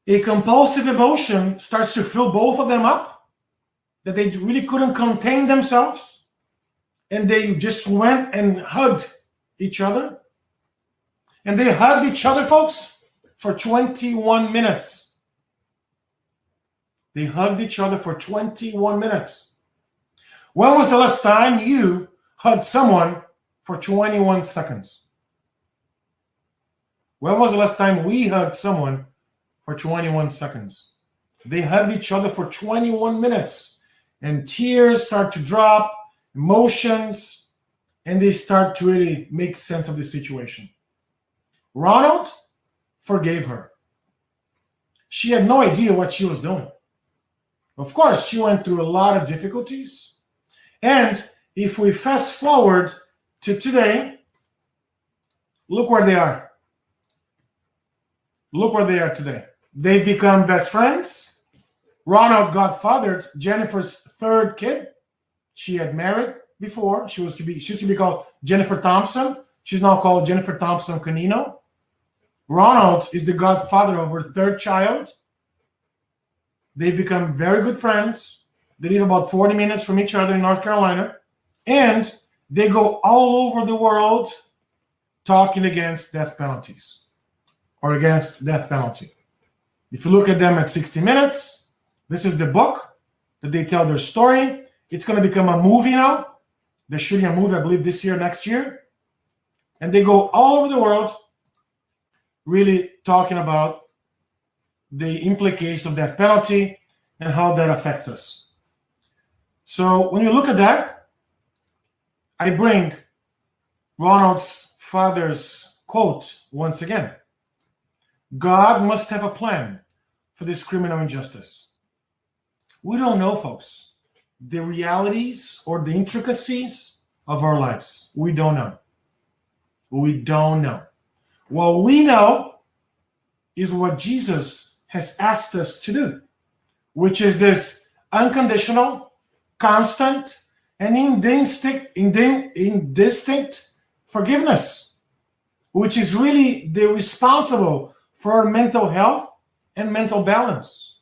Speaker 4: a compulsive emotion starts to fill both of them up, that they really couldn't contain themselves. And they just went and hugged each other. And they hugged each other, folks, for 21 minutes. They hugged each other for 21 minutes. When was the last time you hugged someone for 21 seconds? When was the last time we hugged someone for 21 seconds? They hugged each other for 21 minutes. And tears start to drop, emotions, and they start to really make sense of the situation. Ronald forgave her. She had no idea what she was doing. Of course, she went through a lot of difficulties. And if we fast forward to today, look where they are. Look where they are today. They've become best friends. Ronald godfathered Jennifer's third kid. She had married before. She used to be called Jennifer Thompson. She's now called Jennifer Thompson Canino. Ronald is the godfather of her third child. They've become very good friends. They live about 40 minutes from each other in North Carolina. And they go all over the world talking against death penalties or against death penalty. If you look at them at 60 Minutes, this is the book that they tell their story. It's going to become a movie now. They're shooting a movie, I believe, this year, next year. And they go all over the world really talking about the implications of death penalty and how that affects us. So when you look at that, I bring Ronald's father's quote once again. God must have a plan for this criminal injustice. We don't know, folks, the realities or the intricacies of our lives. We don't know. We don't know. What we know is what Jesus has asked us to do, which is this unconditional, constant, and indistinct forgiveness, which is really the responsible for our mental health and mental balance.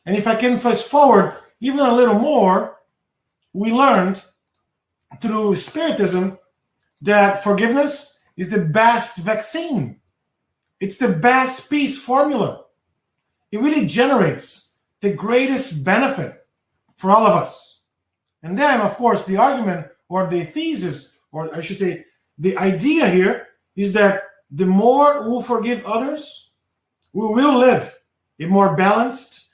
Speaker 4: And if I can fast forward even a little more, we learned through Spiritism that forgiveness is the best vaccine. It's the best peace formula. It really generates the greatest benefit for all of us. And then, of course, the argument or the thesis, or I should say, the idea here is that the more we forgive others, we will live a more balanced,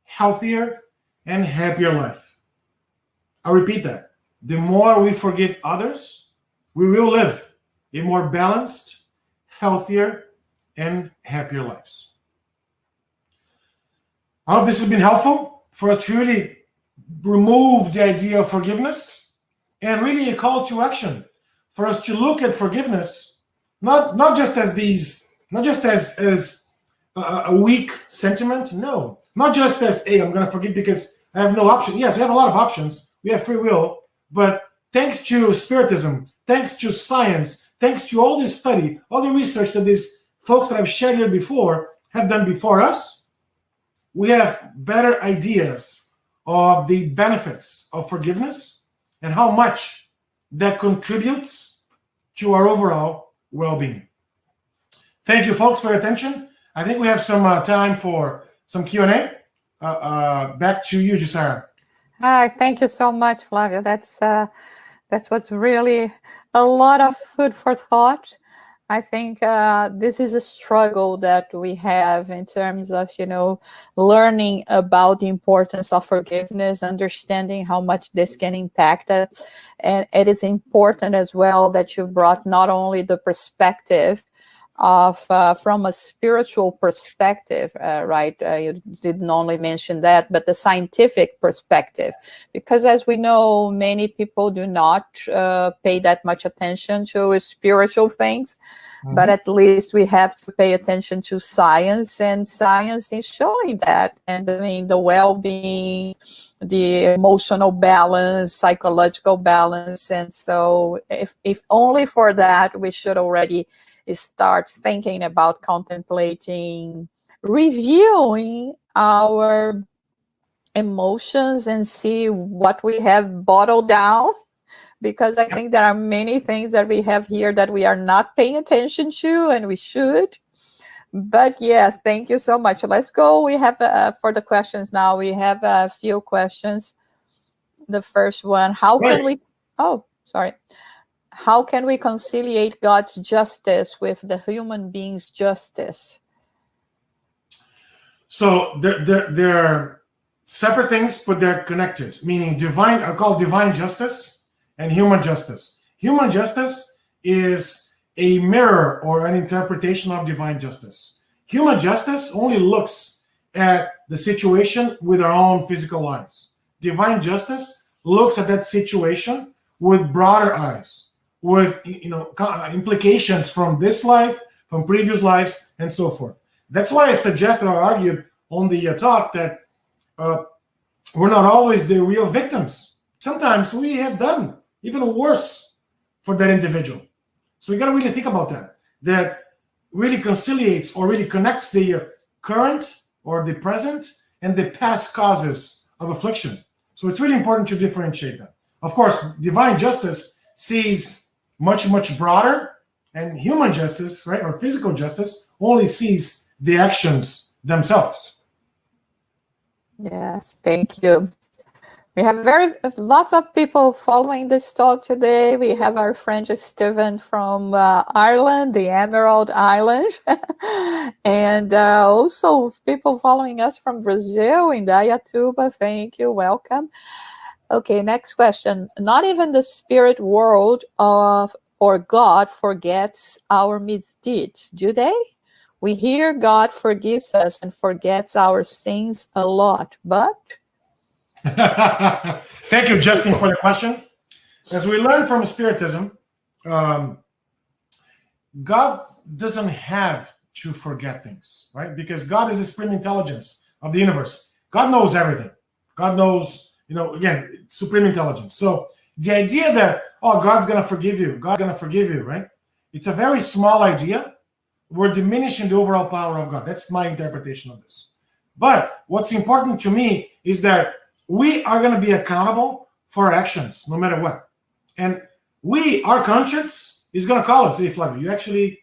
Speaker 4: healthier, and happier life. I'll repeat that. The more we forgive others, we will live a more balanced, healthier, and happier lives. I hope this has been helpful for us to really remove the idea of forgiveness and really a call to action for us to look at forgiveness not just as a weak sentiment, no, not just as, hey, I'm going to forgive because I have no option. Yes, we have a lot of options. We have free will, but thanks to Spiritism, thanks to science, thanks to all this study, all the research that these folks that I've shared here before have done before us, we have better ideas of the benefits of forgiveness and how much that contributes to our overall well-being. Thank you, folks, for your attention. I think we have some time for some Q&A. Back to you, Josiah.
Speaker 3: Hi, thank you so much, Flavio. That's what's really a lot of food for thought. I think this is a struggle that we have in terms of, learning about the importance of forgiveness, understanding how much this can impact us. And it is important as well that you brought not only the perspective of from a spiritual perspective, right? You didn't only mention that, but the scientific perspective, because as we know, many people do not pay that much attention to spiritual things, but at least we have to pay attention to science, and science is showing that. And I mean, the well-being, the emotional balance, psychological balance, and so if only for that, we should already start thinking about contemplating, reviewing our emotions and see what we have bottled down, because I think there are many things that we have here that we are not paying attention to, and we should. But yes, thank you so much. Let's go. We have for the questions now, we have a few questions. The first one, how can we, how can we conciliate God's justice with the human being's justice?
Speaker 4: So they're separate things, but they're connected, meaning divine, I call divine justice and human justice. Human justice is a mirror or an interpretation of divine justice. Human justice only looks at the situation with our own physical eyes. Divine justice looks at that situation with broader eyes, with implications from this life, from previous lives, and so forth. That's why I suggested or argued on the talk that we're not always the real victims. Sometimes we have done even worse for that individual. So we got to really think about that. That really conciliates or really connects the current or the present and the past causes of affliction. So it's really important to differentiate them. Of course, divine justice sees much, much broader, and human justice, right, or physical justice, only sees the actions themselves.
Speaker 3: Yes, thank you. We have lots of people following this talk today. We have our friend Stephen from Ireland, the Emerald Island, and also people following us from Brazil, in Dayatuba. Thank you, welcome. Okay, next question. Not even the spirit world or God forgets our misdeeds, do they? We hear God forgives us and forgets our sins a lot, but...
Speaker 4: Thank you, Justin, for the question. As we learn from Spiritism, God doesn't have to forget things, right? Because God is the supreme intelligence of the universe. God knows everything. God knows, again, supreme intelligence. So the idea that, God's going to forgive you, God's going to forgive you, right? It's a very small idea. We're diminishing the overall power of God. That's my interpretation of this. But what's important to me is that we are going to be accountable for our actions, no matter what. And our conscience is going to call us, hey, Flavio, you actually,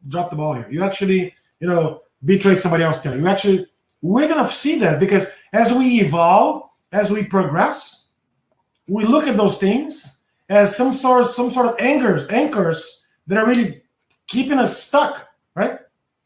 Speaker 4: dropped the ball here. You actually, betrayed somebody else there. We're going to see that, because as we evolve, as we progress, we look at those things as some sort of anchors that are really keeping us stuck, right,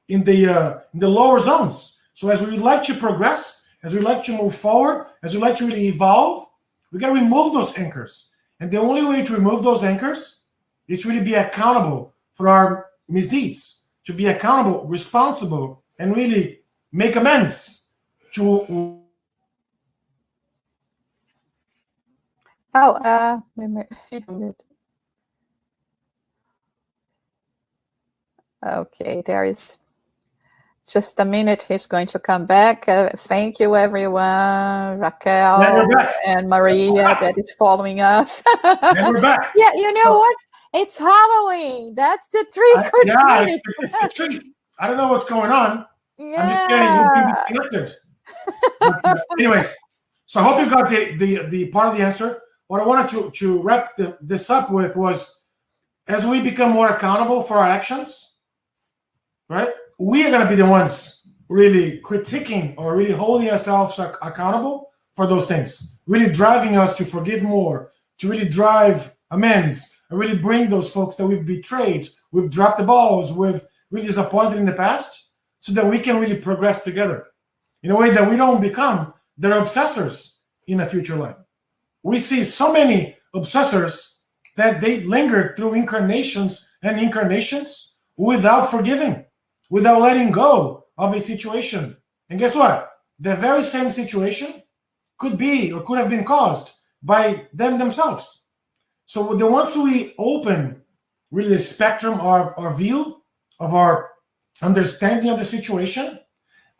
Speaker 4: in the lower zones. So as we like to progress, as we like to move forward, as we like to really evolve, we got to remove those anchors. And the only way to remove those anchors is to really be accountable for our misdeeds, to be accountable, responsible, and really make amends to...
Speaker 3: Okay, there is just a minute. He's going to come back. Thank you, everyone. Raquel and Maria that is following us.
Speaker 4: And we're back.
Speaker 3: Yeah, you know what? It's Halloween. That's the treat for
Speaker 4: it's the treat. I don't know what's going on.
Speaker 3: Yeah.
Speaker 4: I'm just getting disconnected. Anyways, so I hope you got the part of the answer. What I wanted to wrap this up with was, as we become more accountable for our actions, right, we are going to be the ones really critiquing or really holding ourselves accountable for those things, really driving us to forgive more, to really drive amends, and really bring those folks that we've betrayed, we've dropped the balls, we've really disappointed in the past, so that we can really progress together in a way that we don't become their obsessors in a future life. We see so many obsessors that they linger through incarnations and incarnations without forgiving, without letting go of a situation. And guess what? The very same situation could be or could have been caused by them themselves. So the once we open really the spectrum of our view, of our understanding of the situation,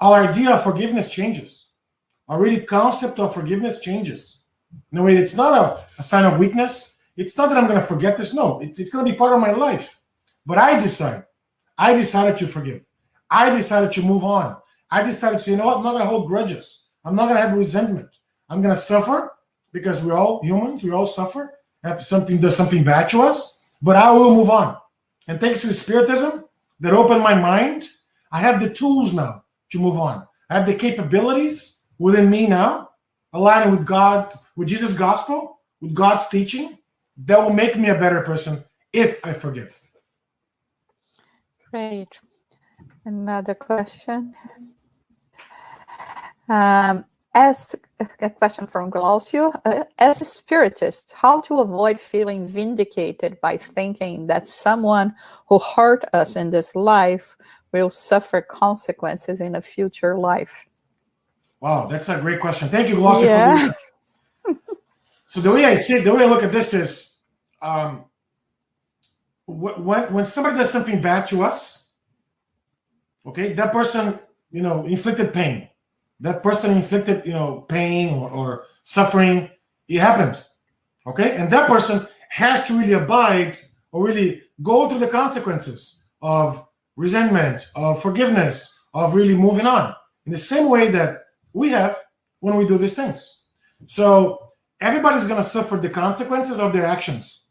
Speaker 4: our idea of forgiveness changes. Our really concept of forgiveness changes. In a way, it's not a sign of weakness. It's not that I'm going to forget this. No, it's going to be part of my life. But I decided to forgive. I decided to move on. I decided to say, you know what, I'm not going to hold grudges. I'm not going to have resentment. I'm going to suffer because we're all humans. We all suffer after something does something bad to us. But I will move on. And thanks to Spiritism that opened my mind, I have the tools now to move on. I have the capabilities within me now, aligning with God, with Jesus' gospel, with God's teaching, that will make me a better person if I forgive.
Speaker 3: Great. Another question. As a question from Glaucio, as a Spiritist, how to avoid feeling vindicated by thinking that someone who hurt us in this life will suffer consequences in a future life?
Speaker 4: Wow, that's a great question. Thank you, Glaucio.
Speaker 3: Yeah.
Speaker 4: So the way I see it, the way I look at this is, when somebody does something bad to us, okay, that person, inflicted pain. That person inflicted, pain or suffering. It happened, okay? And that person has to really abide or really go through the consequences of resentment, of forgiveness, of really moving on. In the same way that we have when we do these things. So everybody's going to suffer the consequences of their actions.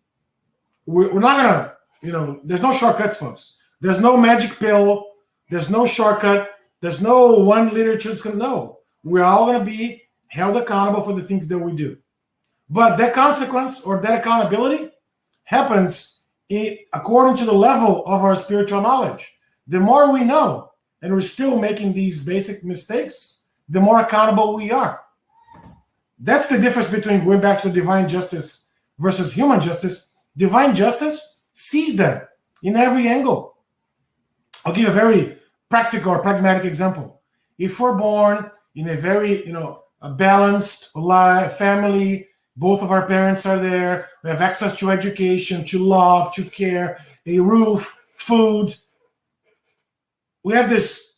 Speaker 4: We're not going to, there's no shortcuts, folks. There's no magic pill. There's no shortcut. There's no one literature that's going to know. We're all going to be held accountable for the things that we do. But that consequence or that accountability happens according to the level of our spiritual knowledge. The more we know, and we're still making these basic mistakes, the more accountable we are. That's the difference between going back to divine justice versus human justice. Divine justice sees that in every angle. I'll give a very practical or pragmatic example. If we're born in a very, a balanced life, family, both of our parents are there, we have access to education, to love, to care, a roof, food. We have this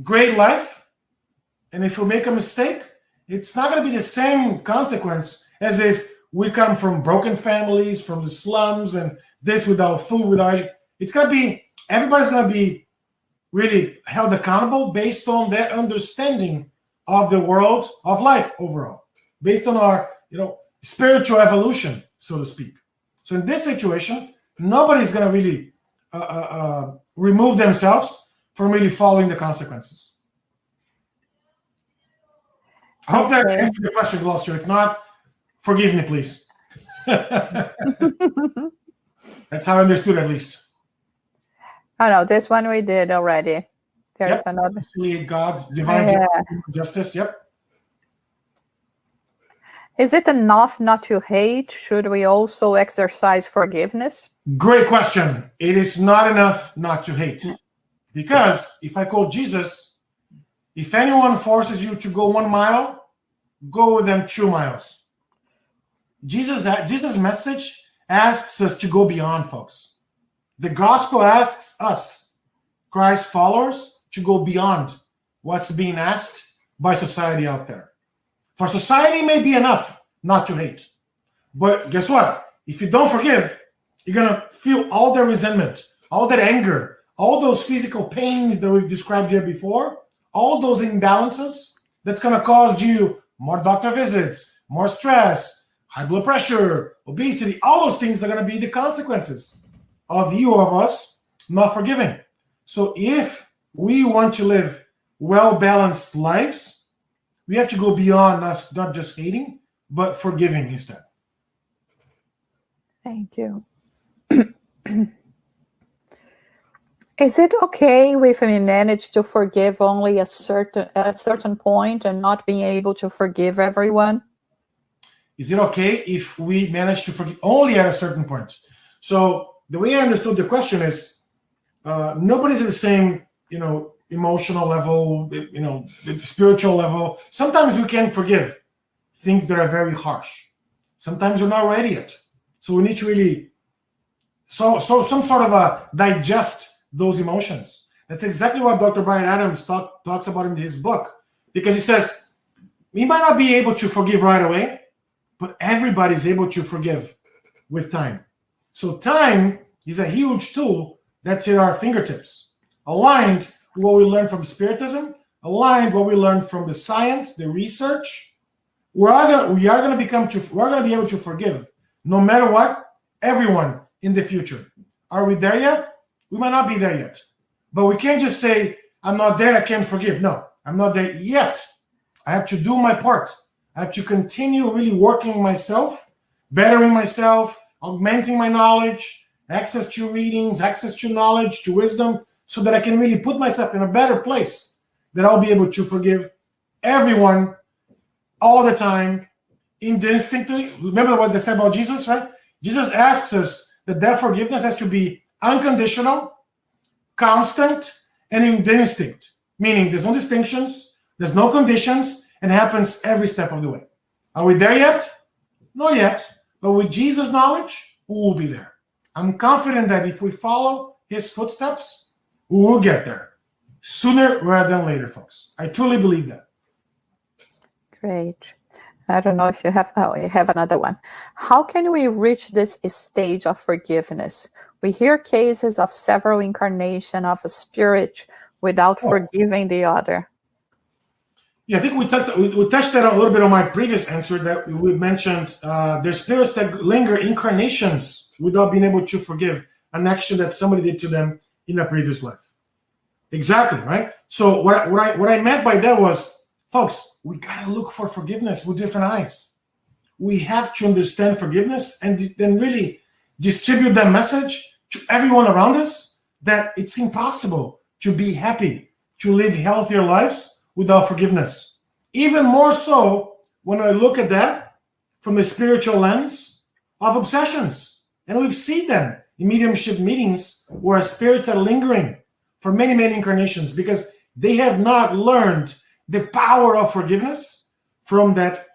Speaker 4: great life, and if we make a mistake, it's not going to be the same consequence as if we come from broken families, from the slums, and this without food, without education. It's going to be, everybody's going to be really held accountable based on their understanding of the world of life overall, based on our, spiritual evolution, so to speak. So in this situation, nobody's going to really remove themselves from really following the consequences. I hope that answers the question, Gloucester. If not, forgive me, please. That's how I understood, at least.
Speaker 3: Oh, no, this one we did already. There's another.
Speaker 4: God's divine justice, yep.
Speaker 3: Is it enough not to hate? Should we also exercise forgiveness?
Speaker 4: Great question. It is not enough not to hate. Because if I quote Jesus, if anyone forces you to go 1 mile, go with them 2 miles. Jesus' message asks us to go beyond, folks. The gospel asks us, Christ followers, to go beyond what's being asked by society out there. For society may be enough not to hate. But guess what? If you don't forgive, you're going to feel all that resentment, all that anger, all those physical pains that we've described here before, all those imbalances that's going to cause you more doctor visits, more stress, high blood pressure, obesity. All those things are going to be the consequences of you or of us not forgiving. So if we want to live well-balanced lives, we have to go beyond us not just hating, but forgiving instead.
Speaker 3: Thank you. Is it okay if we manage to forgive only at a certain point and not being able to forgive everyone?
Speaker 4: Is it okay if we manage to forgive only at a certain point? So the way I understood the question is, Nobody's at the same, emotional level, the spiritual level. Sometimes we can forgive things that are very harsh. Sometimes we're not ready yet. So we need to really, some sort of digest those emotions. That's exactly what Dr. Brian Adams talks about in his book, because he says, we might not be able to forgive right away, but everybody's able to forgive with time. So time is a huge tool that's at our fingertips, aligned with what we learned from Spiritism, aligned with what we learned from the science, the research. We are going to be able to forgive, no matter what, everyone in the future. Are we there yet? We might not be there yet. But we can't just say, I'm not there, I can't forgive. No, I'm not there yet. I have to do my part. I have to continue really working myself, bettering myself, augmenting my knowledge, access to readings, access to knowledge, to wisdom, so that I can really put myself in a better place, that I'll be able to forgive everyone all the time, instinctively. Remember what they said about Jesus, right? Jesus asks us that forgiveness has to be unconditional, constant, and in instinct, meaning there's no distinctions, there's no conditions, and it happens every step of the way. Are we there yet? Not yet, but with Jesus' knowledge, we will be there. I'm confident that if we follow his footsteps, we will get there sooner rather than later, folks. I truly believe that.
Speaker 3: Great. I don't know if you have, you have another one. How can we reach this stage of forgiveness? We hear cases of several incarnations of a spirit without forgiving the other.
Speaker 4: Yeah, I think we touched that a little bit on my previous answer, that we mentioned there's spirits that linger incarnations without being able to forgive an action that somebody did to them in a previous life. Exactly, right? So what I meant by that was, folks, we gotta look for forgiveness with different eyes. We have to understand forgiveness and then really distribute that message to everyone around us, that it's impossible to be happy, to live healthier lives without forgiveness. Even more so when I look at that from the spiritual lens of obsessions. And we've seen them in mediumship meetings where spirits are lingering for many, many incarnations because they have not learned the power of forgiveness from that,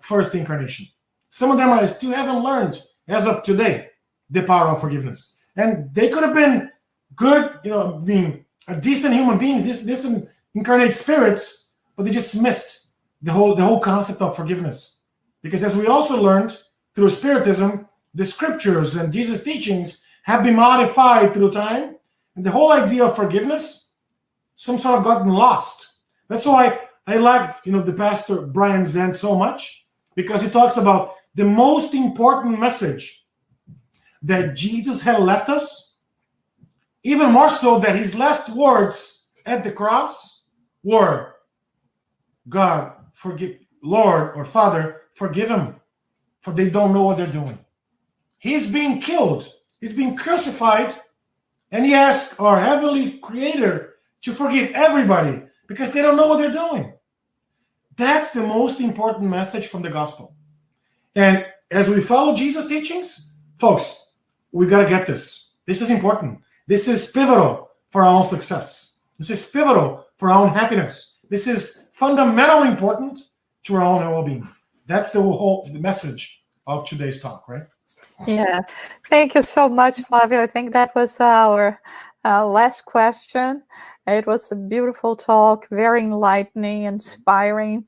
Speaker 4: first incarnation. Some of them still haven't learned, as of today, the power of forgiveness. And they could have been good, being a decent human beings, decent incarnate spirits, but they just missed the whole concept of forgiveness. Because as we also learned through Spiritism, the scriptures and Jesus' teachings have been modified through time, and the whole idea of forgiveness, some sort of gotten lost. That's why I like, the pastor Brian Zen so much, because he talks about the most important message that Jesus had left us, even more so that his last words at the cross were, God, forgive, Lord or Father, forgive them, for they don't know what they're doing. He's being killed. He's being crucified. And he asked our heavenly creator to forgive everybody because they don't know what they're doing. That's the most important message from the gospel. And as we follow Jesus' teachings, folks, we got to get this. This is important. This is pivotal for our own success. This is pivotal for our own happiness. This is fundamentally important to our own well-being. That's the message of today's talk, right?
Speaker 3: Yeah. Thank you so much, Flavio. I think that was our last question. It was a beautiful talk, very enlightening, inspiring.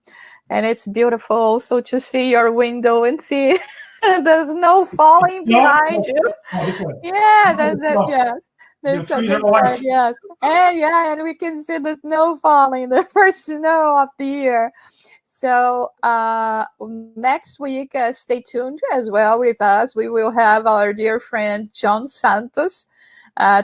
Speaker 3: And it's beautiful also to see your window and see the snow falling behind you. Yeah, yes. There's something right, yes. And we can see the snow falling, the first snow of the year. So next week, stay tuned as well with us. We will have our dear friend John Santos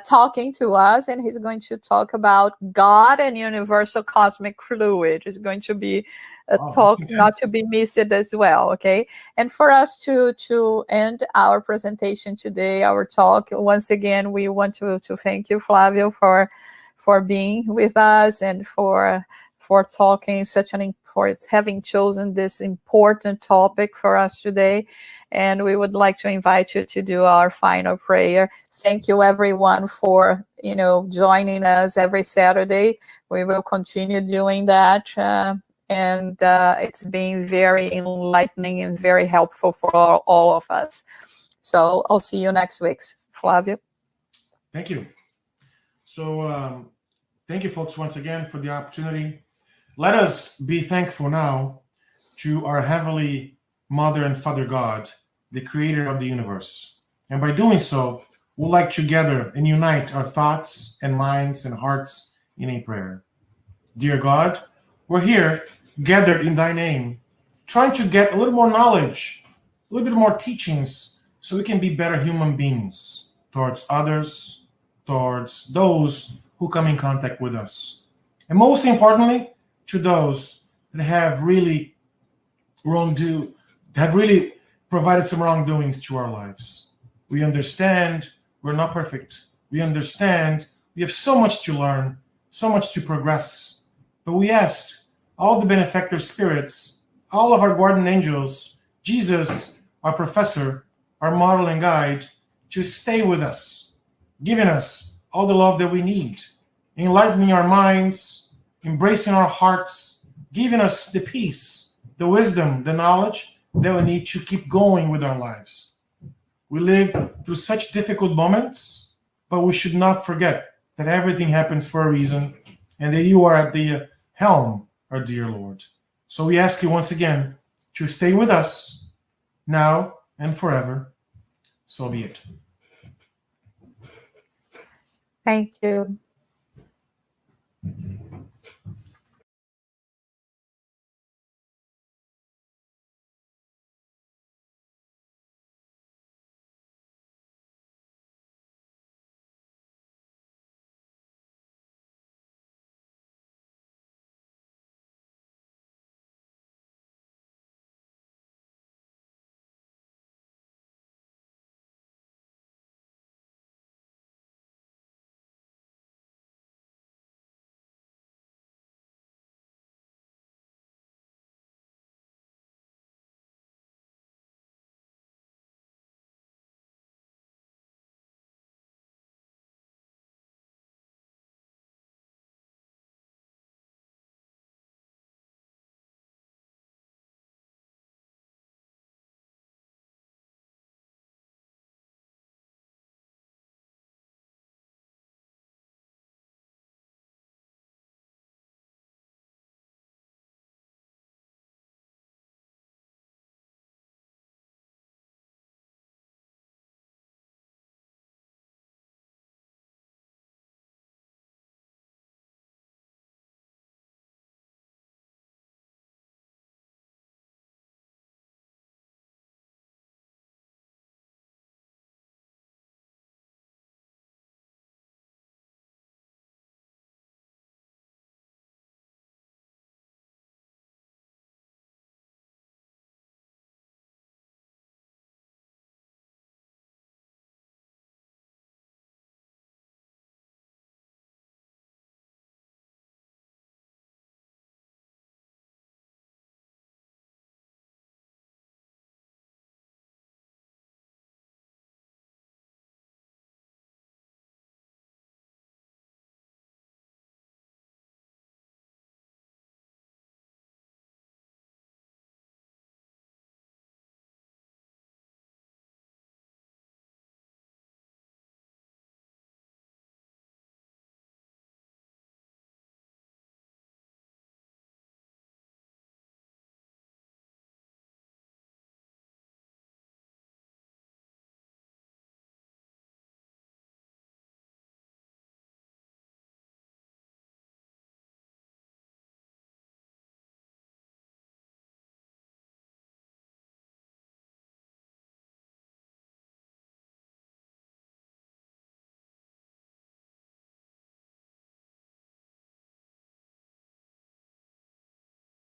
Speaker 3: talking to us, and he's going to talk about God and universal cosmic fluid. It's going to be a talk not to be missed as well, okay? And for us to end our presentation today, our talk, once again, we want to thank you, Flavio, for being with us and for talking for having chosen this important topic for us today. And we would like to invite you to do our final prayer. Thank you, everyone, for joining us every Saturday. We will continue doing that. And it's been very enlightening and very helpful for all of us. So I'll see you next week. Flavio.
Speaker 4: Thank you. So thank you, folks, once again for the opportunity. Let us be thankful now to our Heavenly Mother and Father God, the Creator of the universe. And by doing so, we'd like to gather and unite our thoughts and minds and hearts in a prayer. Dear God, we're here gathered in Thy name, trying to get a little more knowledge, a little bit more teachings, so we can be better human beings towards others, towards those who come in contact with us. And most importantly, to those that have really provided some wrongdoings to our lives. We understand we're not perfect. We understand we have so much to learn, so much to progress. But we ask all the benefactor spirits, all of our guardian angels, Jesus, our professor, our model and guide, to stay with us, giving us all the love that we need, enlightening our minds, embracing our hearts, giving us the peace, the wisdom, the knowledge that we need to keep going with our lives. We live through such difficult moments, but we should not forget that everything happens for a reason and that you are at the helm, our dear Lord. So we ask you once again to stay with us now and forever. So be it.
Speaker 3: Thank you.